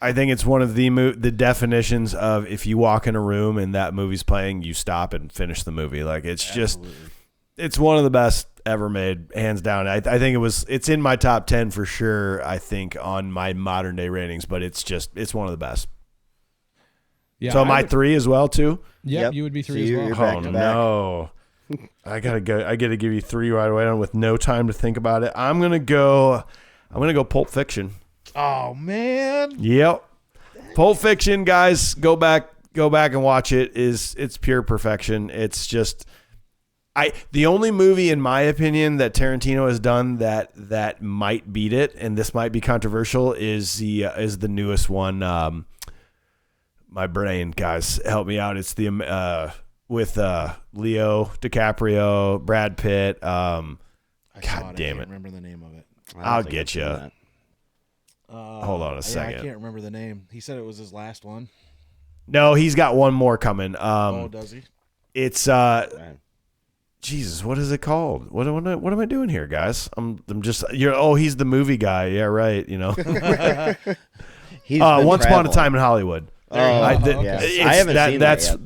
it's one of the definitions of if you walk in a room and that movie's playing, you stop and finish the movie. Like, it's just, it's one of the best ever made, hands down. I think it's in my top 10 for sure. I think on my modern day ratings, but it's one of the best. Yeah. So am I 3 as well too? Yep, you would be 3 as well. you're back Oh to back. no. I gotta give you 3 right away with no time to think about it. I'm gonna go Pulp Fiction. Oh, man. Yep. Pulp Fiction, guys, go back and watch it. It's pure perfection. It's just the only movie in my opinion that Tarantino has done that might beat it, and this might be controversial, is the newest one. My brain, guys, help me out. It's the with Leo DiCaprio, Brad Pitt. God damn I it! can't remember the name of it. I'll get you. Hold on a Yeah, second. I can't remember the name. He said it was his last one. No, he's got one more coming. Does he? It's Jesus, what is it called? What am I doing here, guys? I'm just he's the movie guy. Yeah, right. You know. He's been Once Upon a traveling. Time in Hollywood. Oh, I haven't seen that yet.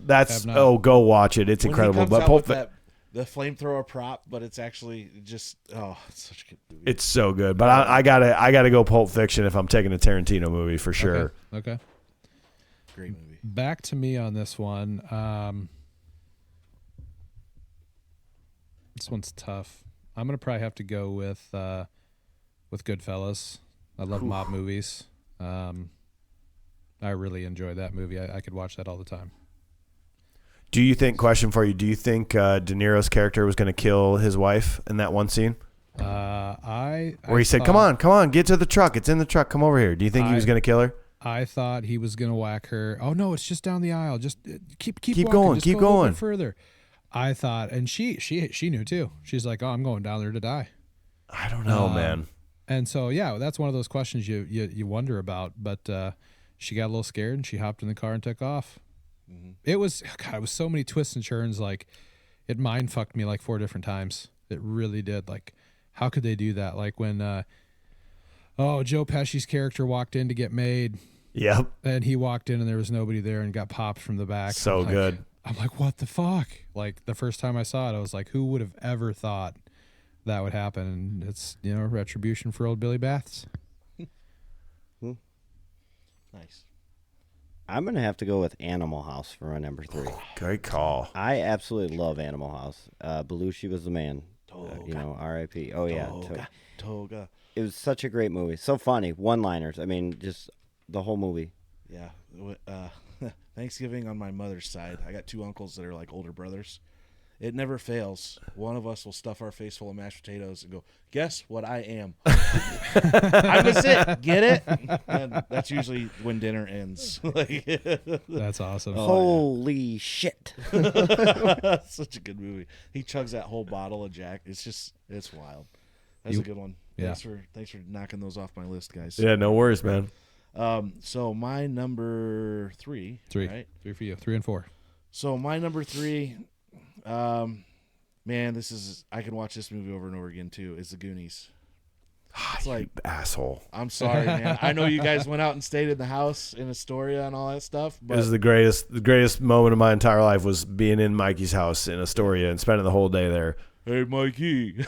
That's Have not. go watch it. It's When incredible. He comes But out Pulp with that, the flamethrower prop, but it's actually just it's such a good movie. it's so good. But I gotta go Pulp Fiction if I'm taking a Tarantino movie for sure. Okay. Great movie. Back to me on this one. This one's tough. I'm gonna probably have to go with Goodfellas. I love mob movies. I really enjoy that movie. I could watch that all the time. Do you think? Question for you: do you think De Niro's character was going to kill his wife in that one scene where he said, "Come on, get to the truck. It's in the truck. Come over here." Do you think he was going to kill her? I thought he was gonna whack her. Oh no, it's just down the aisle. Just keep walking. going, Just keep go a little going. bit further. I thought, and she knew too. She's like, "Oh, I'm going down there to die." I don't know, man. And so, yeah, that's one of those questions you wonder about. But she got a little scared and she hopped in the car and took off. Mm-hmm. It was so many twists and turns. Like, it mind fucked me like 4 different times. It really did. Like, how could they do that? Like when, Joe Pesci's character walked in to get made. Yep. And he walked in and there was nobody there and got popped from the back. So Like, good. I'm like, what the fuck? Like the first time I saw it, I was like, who would have ever thought that would happen? And it's, retribution for old Billy Baths. Nice. I'm going to have to go with Animal House for my number 3. Great call. I absolutely love Animal House. Belushi was the man. R.I.P. Oh, yeah. Toga. It was such a great movie. So funny. One-liners. I mean, just the whole movie. Yeah. Thanksgiving on my mother's side, I got 2 uncles that are like older brothers. It never fails. One of us will stuff our face full of mashed potatoes and go, guess what I am? I'm a sit. Get it? And that's usually when dinner ends. That's awesome. Holy shit. Such a good movie. He chugs that whole bottle of Jack. It's wild. That's a good one. Yeah. Thanks for knocking those off my list, guys. Yeah, no worries, man. So my number 3. 3. Right? 3 for you. 3 and 4. So my number 3, man, I can watch this movie over and over again too. Is the Goonies. It's like, asshole. I'm sorry, man. I know you guys went out and stayed in the house in Astoria and all that stuff, It but was the greatest moment of my entire life was being in Mikey's house in Astoria and spending the whole day there. hey, Mikey.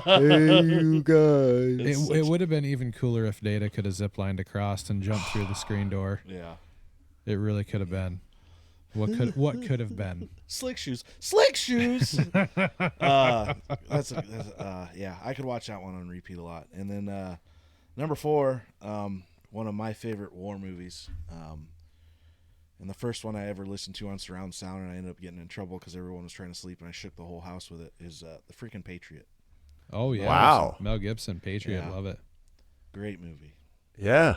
Hey, you guys. It would have been even cooler if Data could have ziplined across and jumped through the screen door. Yeah. It really could have been. What could have been? Slick shoes. Yeah, I could watch that one on repeat a lot. And then number 4, one of my favorite war movies. And the first one I ever listened to on surround sound, and I ended up getting in trouble because everyone was trying to sleep, and I shook the whole house with it, is The freaking Patriot. Oh, yeah. Wow. Mel Gibson, Patriot. Yeah. Love it. Great movie. Yeah.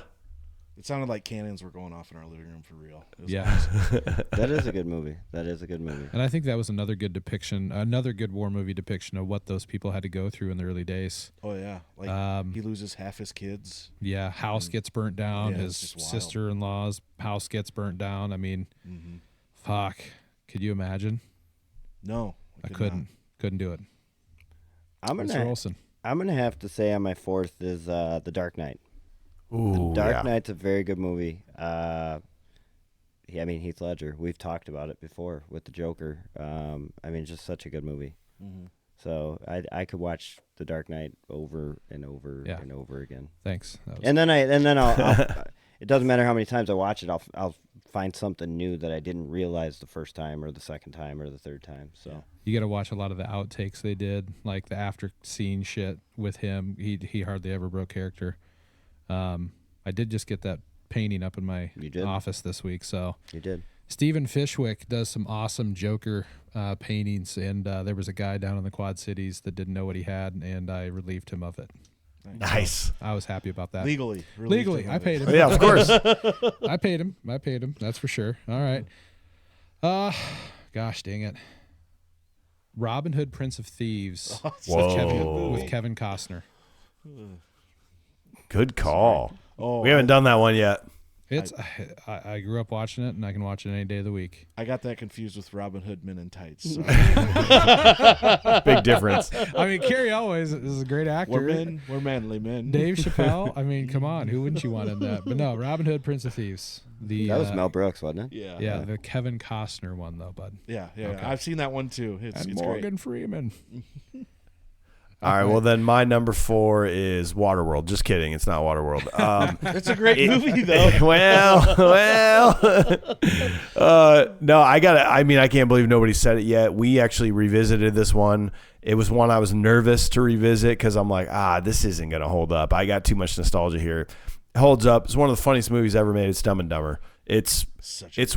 It sounded like cannons were going off in our living room for real. It was Yeah. awesome. That is a good movie. And I think that was another good depiction, another good war movie depiction of what those people had to go through in the early days. Oh, yeah. Like, he loses half his kids. Yeah, house gets burnt down. Yeah, His it's just wild. sister-in-law's house gets burnt down. I mean, fuck. Could you imagine? No. I could not. couldn't do it. I'm Mr. Olsen. gonna have to say on my 4th is The Dark Knight. Ooh, Dark Knight's a very good movie. Heath Ledger. We've talked about it before with the Joker. Just such a good movie. So I could watch The Dark Knight over and over and over again. Thanks. And then I'll it doesn't matter how many times I watch it. I'll find something new that I didn't realize the first time or the second time or the third time. So you got to watch a lot of the outtakes they did, like the after scene shit with him. He hardly ever broke character. I did just get that painting up in my office this week. So you did. Stephen Fishwick does some awesome Joker paintings, and there was a guy down in the Quad Cities that didn't know what he had, and I relieved him of it. Nice. I was happy about that. Legally, I paid him. Oh, yeah, of course. I paid him. That's for sure. All right. Gosh dang it. Robin Hood, Prince of Thieves with Kevin Costner. Good call. Oh, We haven't done that one yet. I grew up watching it, and I can watch it any day of the week. I got that confused with Robin Hood Men in Tights. So. Big difference. I mean, Carrie Elwes is a great actor. We're manly men. Dave Chappelle. I mean, come on, who wouldn't you want in that? But no, Robin Hood, Prince of Thieves. That was Mel Brooks, wasn't it? Yeah. The Kevin Costner one though, bud. Yeah. Okay. I've seen that one too. It's Morgan great. Freeman. All right, well then my number 4 is Waterworld. Just kidding, it's not Waterworld. It's a great movie though. No, I can't believe nobody said it yet. We actually revisited this one. It was one I was nervous to revisit because I'm like, this isn't gonna hold up. I got too much nostalgia here. It holds up. It's one of the funniest movies ever made. It's Dumb and Dumber. It's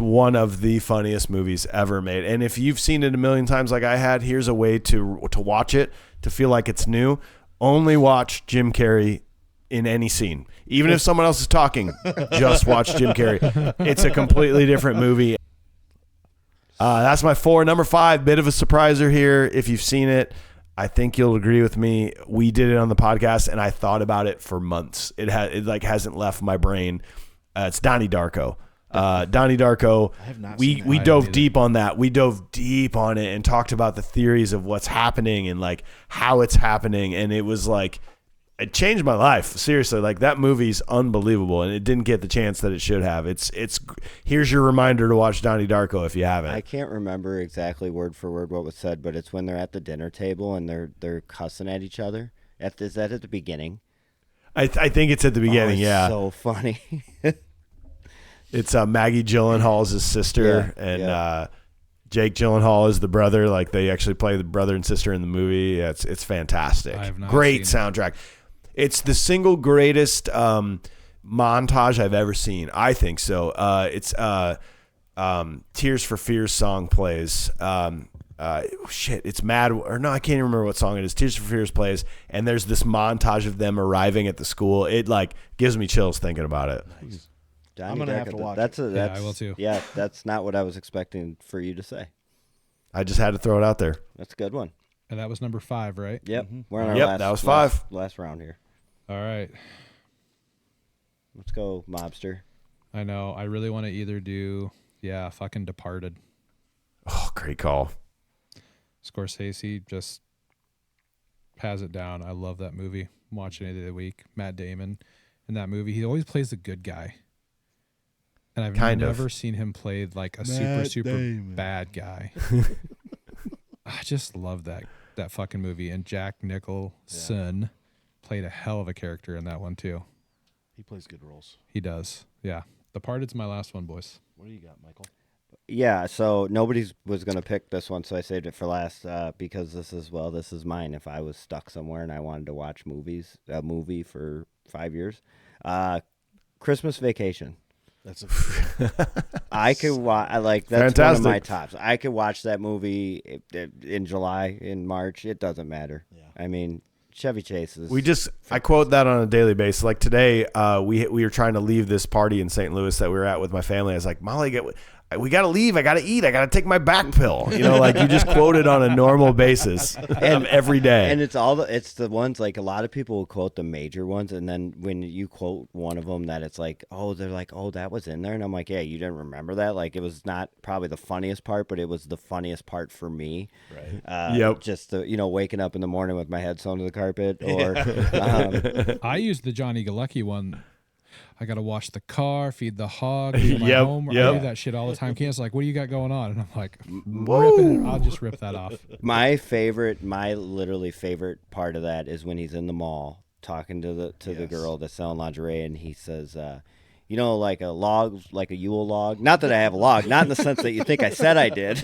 one of the funniest movies ever made. And if you've seen it a million times like I had, here's a way to watch it, to feel like it's new. Only watch Jim Carrey in any scene. Even if someone else is talking, just watch Jim Carrey. It's a completely different movie. That's my 4. Number 5, bit of a surpriser here. If you've seen it, I think you'll agree with me. We did it on the podcast, and I thought about it for months. It hasn't left my brain. It's Donnie Darko. Donnie Darko. I have not we seen that. dove deep on that. We dove deep on it and talked about the theories of what's happening and like how it's happening. And it was like, It changed my life. Seriously, like that movie's unbelievable, and it didn't get the chance that it should have. It's. Here's your reminder to watch Donnie Darko if you haven't. I can't remember exactly word for word what was said, but it's when they're at the dinner table and they're cussing at each other. Is that at the beginning? I think it's at the beginning. It's yeah, so funny. it's Maggie Gyllenhaal's his sister, and Jake Gyllenhaal is the brother. Like they actually play the brother and sister in the movie. Yeah, it's fantastic. I have not Great seen soundtrack. It's the single greatest montage I've ever seen. I think so. It's Tears for Fears song plays. It's Mad, or no, I can't even remember what song it is. Tears for Fears plays, and there's this montage of them arriving at the school. It like gives me chills thinking about it. Nice. Donnie I'm gonna have Darko, to watch that's it. that's I will too. Yeah, that's not what I was expecting for you to say. I just had to throw it out there. That's a good one. And that was number 5, right? Yep, we're on our Yep, last, that was 5. last round here. All right. Let's go, mobster. I know. I really want to either do, fucking Departed. Oh, great call. Scorsese just has it down. I love that movie. I'm watching it the other week. Matt Damon in that movie. He always plays the good guy. And I've never seen him play like a super Damon. bad guy. I just love that fucking movie. And Jack Nicholson played a hell of a character in that one too. He plays good roles. He does. Yeah. Departed's my last one, boys. What do you got, Michael? Yeah, so nobody was going to pick this one, so I saved it for last because this is mine. If I was stuck somewhere and I wanted to watch a movie for 5 years. Christmas Vacation. That's I could watch. That's Fantastic. one of my tops. I could watch that movie in July, in March. It doesn't matter. Yeah. I mean, Chevy Chase is. I quote that on a daily basis. Like today, we were trying to leave this party in St. Louis that we were at with my family. I was like, Molly, we got to leave. I got to eat. I got to take my back pill. You know, like you just quote it on a normal basis of every day. And it's the ones, like a lot of people will quote the major ones, and then when you quote one of them that it's like, oh, they're like, oh, that was in there, and I'm like, yeah, you didn't remember that? Like it was not probably the funniest part, but it was the funniest part for me. Right. Yep. Just waking up in the morning with my head sewn to the carpet, or I used the Johnny Galecki one. I got to wash the car, feed the hog, do my home. I do that shit all the time. Ken's like, what do you got going on? And I'm like, ripping it. I'll just rip that off. my literally favorite part of that is when he's in the mall talking to the girl that's selling lingerie, and he says, like a log, like a Yule log. Not that I have a log, not in the sense that you think I said I did.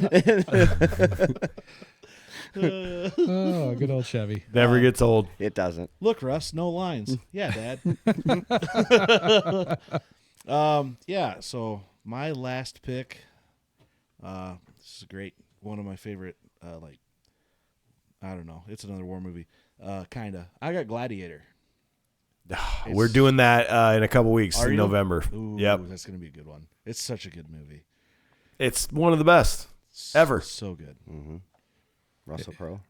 Oh, good old Chevy. Never gets old. It doesn't. Look, Russ, no lines. Yeah, Dad. So my last pick, this is great. One of my favorite, I don't know. It's another war movie. Kinda. I got Gladiator. We're doing that in a couple weeks in you? November. Ooh, Yep. That's going to be a good one. It's such a good movie. It's one of the best ever. So good. Mm-hmm.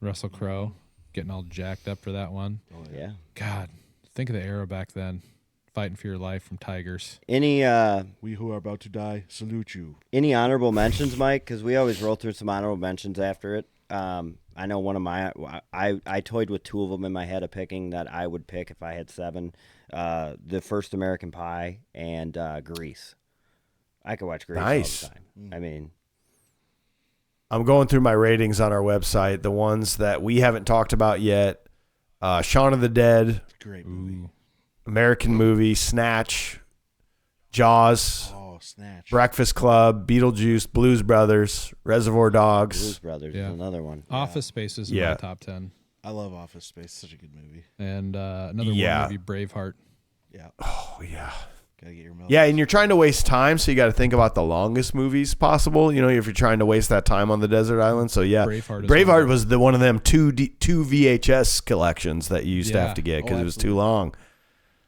Russell Crowe getting all jacked up for that one. Oh, yeah. God, think of the era back then. Fighting for your life from tigers. Any we who are about to die salute you. Any honorable mentions, Mike? Because we always roll through some honorable mentions after it. I know one of my I toyed with two of them in my head of picking that I would pick if I had 7. The First American Pie and Grease. I could watch Grease Nice. all the time. I mean, I'm going through my ratings on our website. The ones that we haven't talked about yet: Shaun of the Dead, Great movie. American Movie, Snatch, Jaws, Snatch, Breakfast Club, Beetlejuice, Blues Brothers, Reservoir Dogs. Blues Brothers is another one. Office Space is in my top 10. I love Office Space. Such a good movie. And another war movie, Braveheart. Yeah. Oh yeah. Gotta get your milk. Yeah, and you're trying to waste time, so you got to think about the longest movies possible. You know, if you're trying to waste that time on the desert island. So yeah, Braveheart was one of them two VHS collections that you used to have to get because it was too long.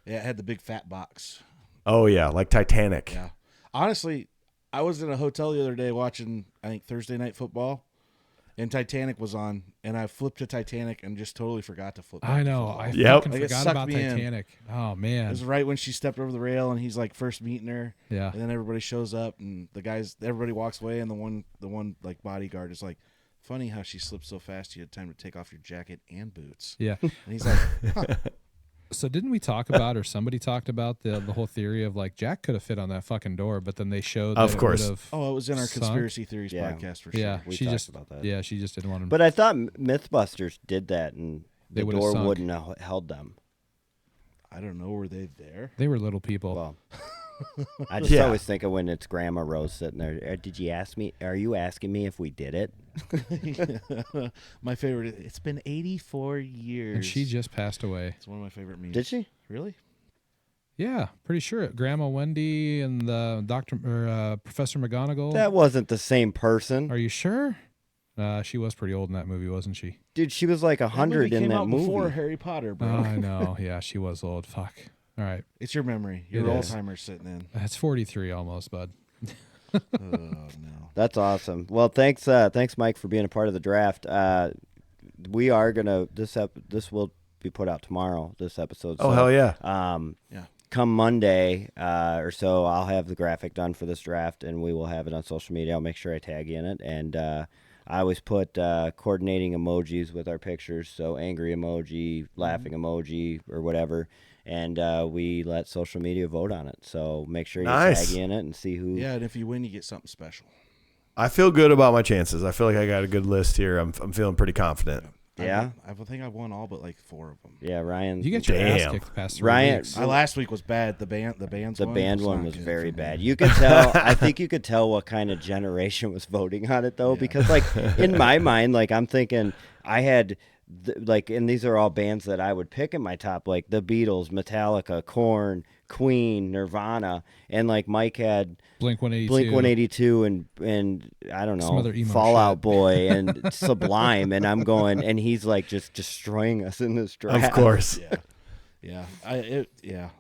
Yeah, it had the big fat box. Oh yeah, like Titanic. Yeah. Honestly, I was in a hotel the other day watching, I think, Thursday Night Football, and Titanic was on, and I flipped to Titanic and just totally forgot to flip. I know. I fucking forgot about Titanic. Oh, man. It was right when she stepped over the rail, and he's like first meeting her. Yeah. And then everybody shows up, and everybody walks away, and the one like bodyguard is like, funny how she slipped so fast you had time to take off your jacket and boots. Yeah. And he's like, huh. So didn't we talk about, or somebody talked about the whole theory of like Jack could have fit on that fucking door, but then they showed that Of course. it would have. Oh, it was in our sunk? conspiracy theories Yeah. podcast for sure. Yeah, We she talked just about that. Yeah, she just didn't want him. But I thought Mythbusters did that, and They the would've door sunk. wouldn't have held them. I don't know. Were they there? They were little people. Well, I just Yeah. always think of when it's Grandma Rose sitting there. Did you ask me? Are you asking me if we did it? My favorite. It's been 84 years. And she just passed away. It's one of my favorite memes. Did she? Really? Yeah, pretty sure. Grandma Wendy and Professor McGonagall. That wasn't the same person. Are you sure? She was pretty old in that movie, wasn't she? Dude, she was like 100 in came that out movie. before Harry Potter, bro. I know. Yeah, she was old. Fuck. All right. It's your memory. Your It is. Alzheimer's sitting in. That's 43 almost, bud. Oh no. That's awesome. Well, thanks, Mike, for being a part of the draft. We are gonna this will be put out tomorrow. This episode. Oh, hell yeah. Yeah. Come Monday or so, I'll have the graphic done for this draft, and we will have it on social media. I'll make sure I tag you in it, and I always put coordinating emojis with our pictures, so angry emoji, laughing emoji, or whatever, and we let social media vote on it. So make sure you Nice. tag you in it and see who. Yeah, and if you win, you get something special. I feel good about my chances. I feel like I got a good list here. I'm feeling pretty confident. Yeah? I think I've won all but like 4 of them. Yeah, Ryan. You get your ass Damn. kicked the past 3 Ryan- weeks. Last week was bad. The band one was not very good for me. bad. You could tell. I think you could tell what kind of generation was voting on it, though, because like in my mind, like I'm thinking I had and these are all bands that I would pick in my top, like the Beatles, Metallica, Korn, Queen, Nirvana, and like Mike had Blink 182. Blink 182 and I don't Some know, other emo Fall Out shit. Boy and Sublime, and I'm going, and he's like just destroying us in this draft. Of course. Yeah.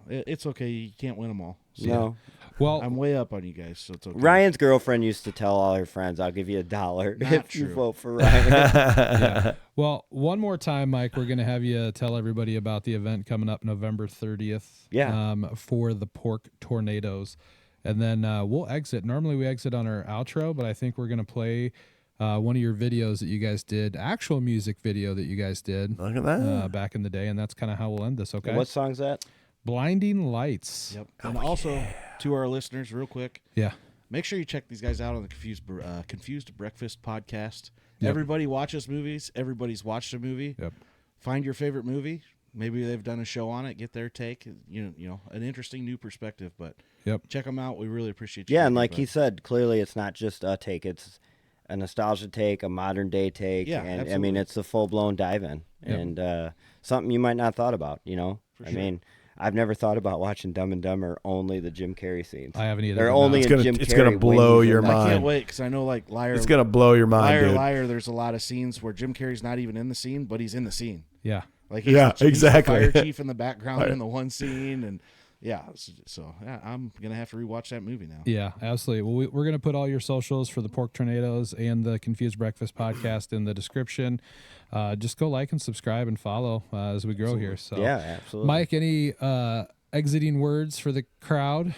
It's okay. You can't win them all. So No. Well, I'm way up on you guys, so it's okay. Ryan's girlfriend used to tell all her friends, "I'll give you $1 Not if you true. vote for Ryan." yeah. Well, one more time, Mike, we're going to have you tell everybody about the event coming up November 30th. Yeah. For the Pork Tornadoes. And then we'll exit. Normally we exit on our outro, but I think we're going to play one of your videos that you guys did, actual music video that you guys did Look at that. back in the day, and that's kind of how we'll end this, okay? What song's that? Blinding Lights. Yep. And also to our listeners, real quick, Yeah. make sure you check these guys out on the Confused Breakfast podcast. Yep. Everybody watches movies. Everybody's watched a movie. Yep. Find your favorite movie. Maybe they've done a show on it. Get their take. You know, an interesting new perspective. But Yep. check them out. We really appreciate you. Yeah, and like but- he said, clearly it's not just a take; it's a nostalgia take, a modern day take, Yeah, and I mean absolutely. it's a full blown dive in, Yep. and something you might not thought about. You know, I sure. mean, I've never thought about watching Dumb and Dumber only the Jim Carrey scenes. I haven't either. They're but no. only It's in gonna- Jim it's Carrey. gonna when blow he's in your that- I mind. can't wait because I know like Liar. It's gonna blow your mind, Liar, dude. Liar. There's a lot of scenes where Jim Carrey's not even in the scene, but he's in the scene. Yeah. Like Yeah, he's exactly. the fire chief in the background in the one scene, and yeah. So yeah, I'm gonna have to rewatch that movie now. Yeah, absolutely. Well, we're going to put all your socials for the Pork Tornadoes and the Confused Breakfast podcast in the description. Just go like and subscribe and follow as we grow here. So, Yeah, absolutely. Mike, any exiting words for the crowd?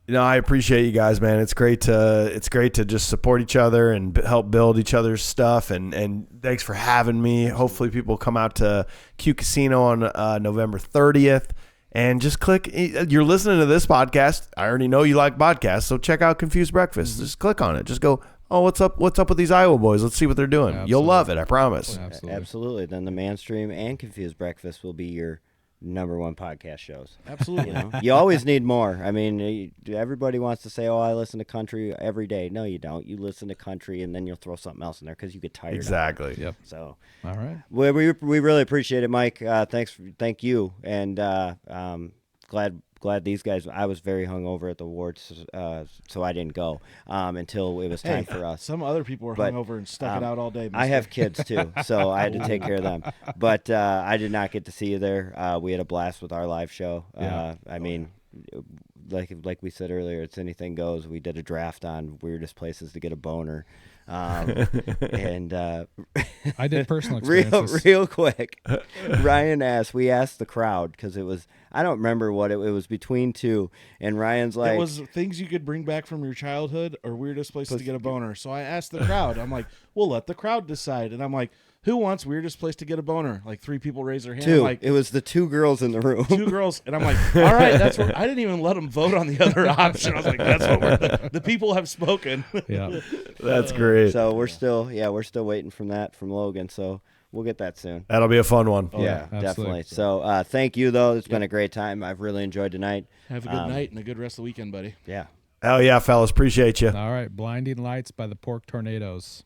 I appreciate you guys, man. It's great to just support each other and help build each other's stuff. And thanks for having me. Hopefully, people come out to Q Casino on November 30th. And just click. You're listening to this podcast. I already know you like podcasts, so check out Confused Breakfast. Just click on it. Just go, oh, what's up? What's up with these Iowa boys? Let's see what they're doing. Absolutely. You'll love it. I promise. Absolutely. Absolutely. Then the Mainstream and Confused Breakfast will be your #1 podcast shows. Absolutely. You know, you always need more. I mean, everybody wants to say, "Oh, I listen to country every day." No, you don't. You listen to country, and then you'll throw something else in there because you get tired. Exactly. Yep. So, All right. we really appreciate it, Mike. Thank you, and glad these guys. I was very hungover at the awards, so I didn't go until it was time for us. Some other people were But, hungover and stuck it out all day. I have kids too, so I had to take care of them. But I did not get to see you there. We had a blast with our live show. Yeah. I mean, like we said earlier, it's anything goes. We did a draft on weirdest places to get a boner, and I did personal experiences. real quick. Ryan asked. We asked the crowd because it was. I don't remember what it was between two. And Ryan's like, it was things you could bring back from your childhood or weirdest places to get a boner. So I asked the crowd. I'm like, we'll let the crowd decide. And I'm like, who wants weirdest place to get a boner? Like 3 people raise their hand. two. Like, It was the 2 girls in the room. 2 girls. And I'm like, all right, that's what I didn't even let them vote on the other option. I was like, that's what the people have spoken. Yeah. That's great. So we're still waiting from Logan. So we'll get that soon. That'll be a fun one. Yeah, absolutely. definitely. So thank you, though. It's been a great time. I've really enjoyed tonight. Have a good night and a good rest of the weekend, buddy. Yeah. Hell yeah, fellas. Appreciate you. All right. Blinding Lights by the Pork Tornadoes.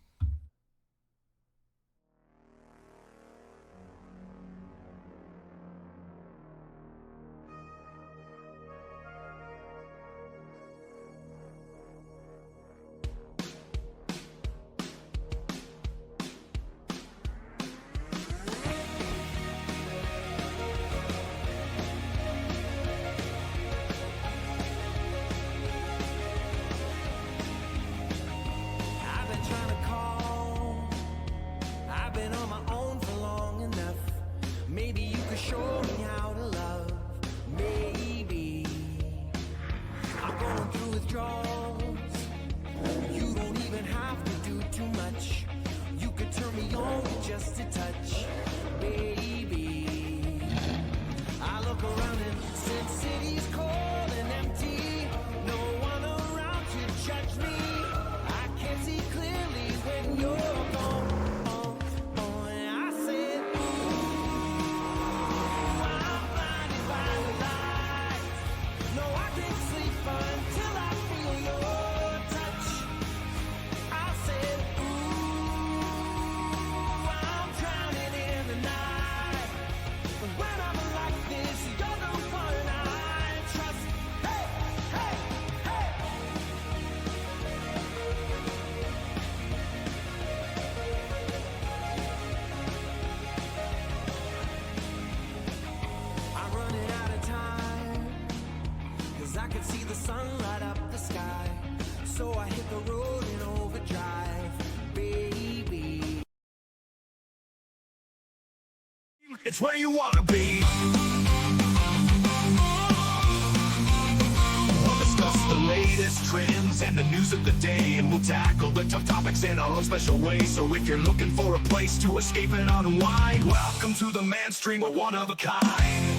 I've been trying to call. I've been on my own for long enough. Maybe you could show me how to love. Maybe I'm going through withdrawals. You don't even have to do too much. You could turn me on with just a touch, baby. I look around and since city's cold and empty, no one around to judge me. I can't see clearly when you're gone. I said, ooh, I'm blinded by the light. No, I can't sleep until I feel your touch. I said, ooh, I'm drowning in the night. But when I'm like this, you're the one I trust. Hey, hey, hey. I'm running out of time, 'cause I can see the sun light up the sky. So I hit the road in overdrive, baby. It's where you wanna be. We'll discuss the latest trends and the news of the day, and we'll tackle the tough topics in our own special way. So if you're looking for a place to escape and unwind, welcome to the Mainstream, we're one of a kind.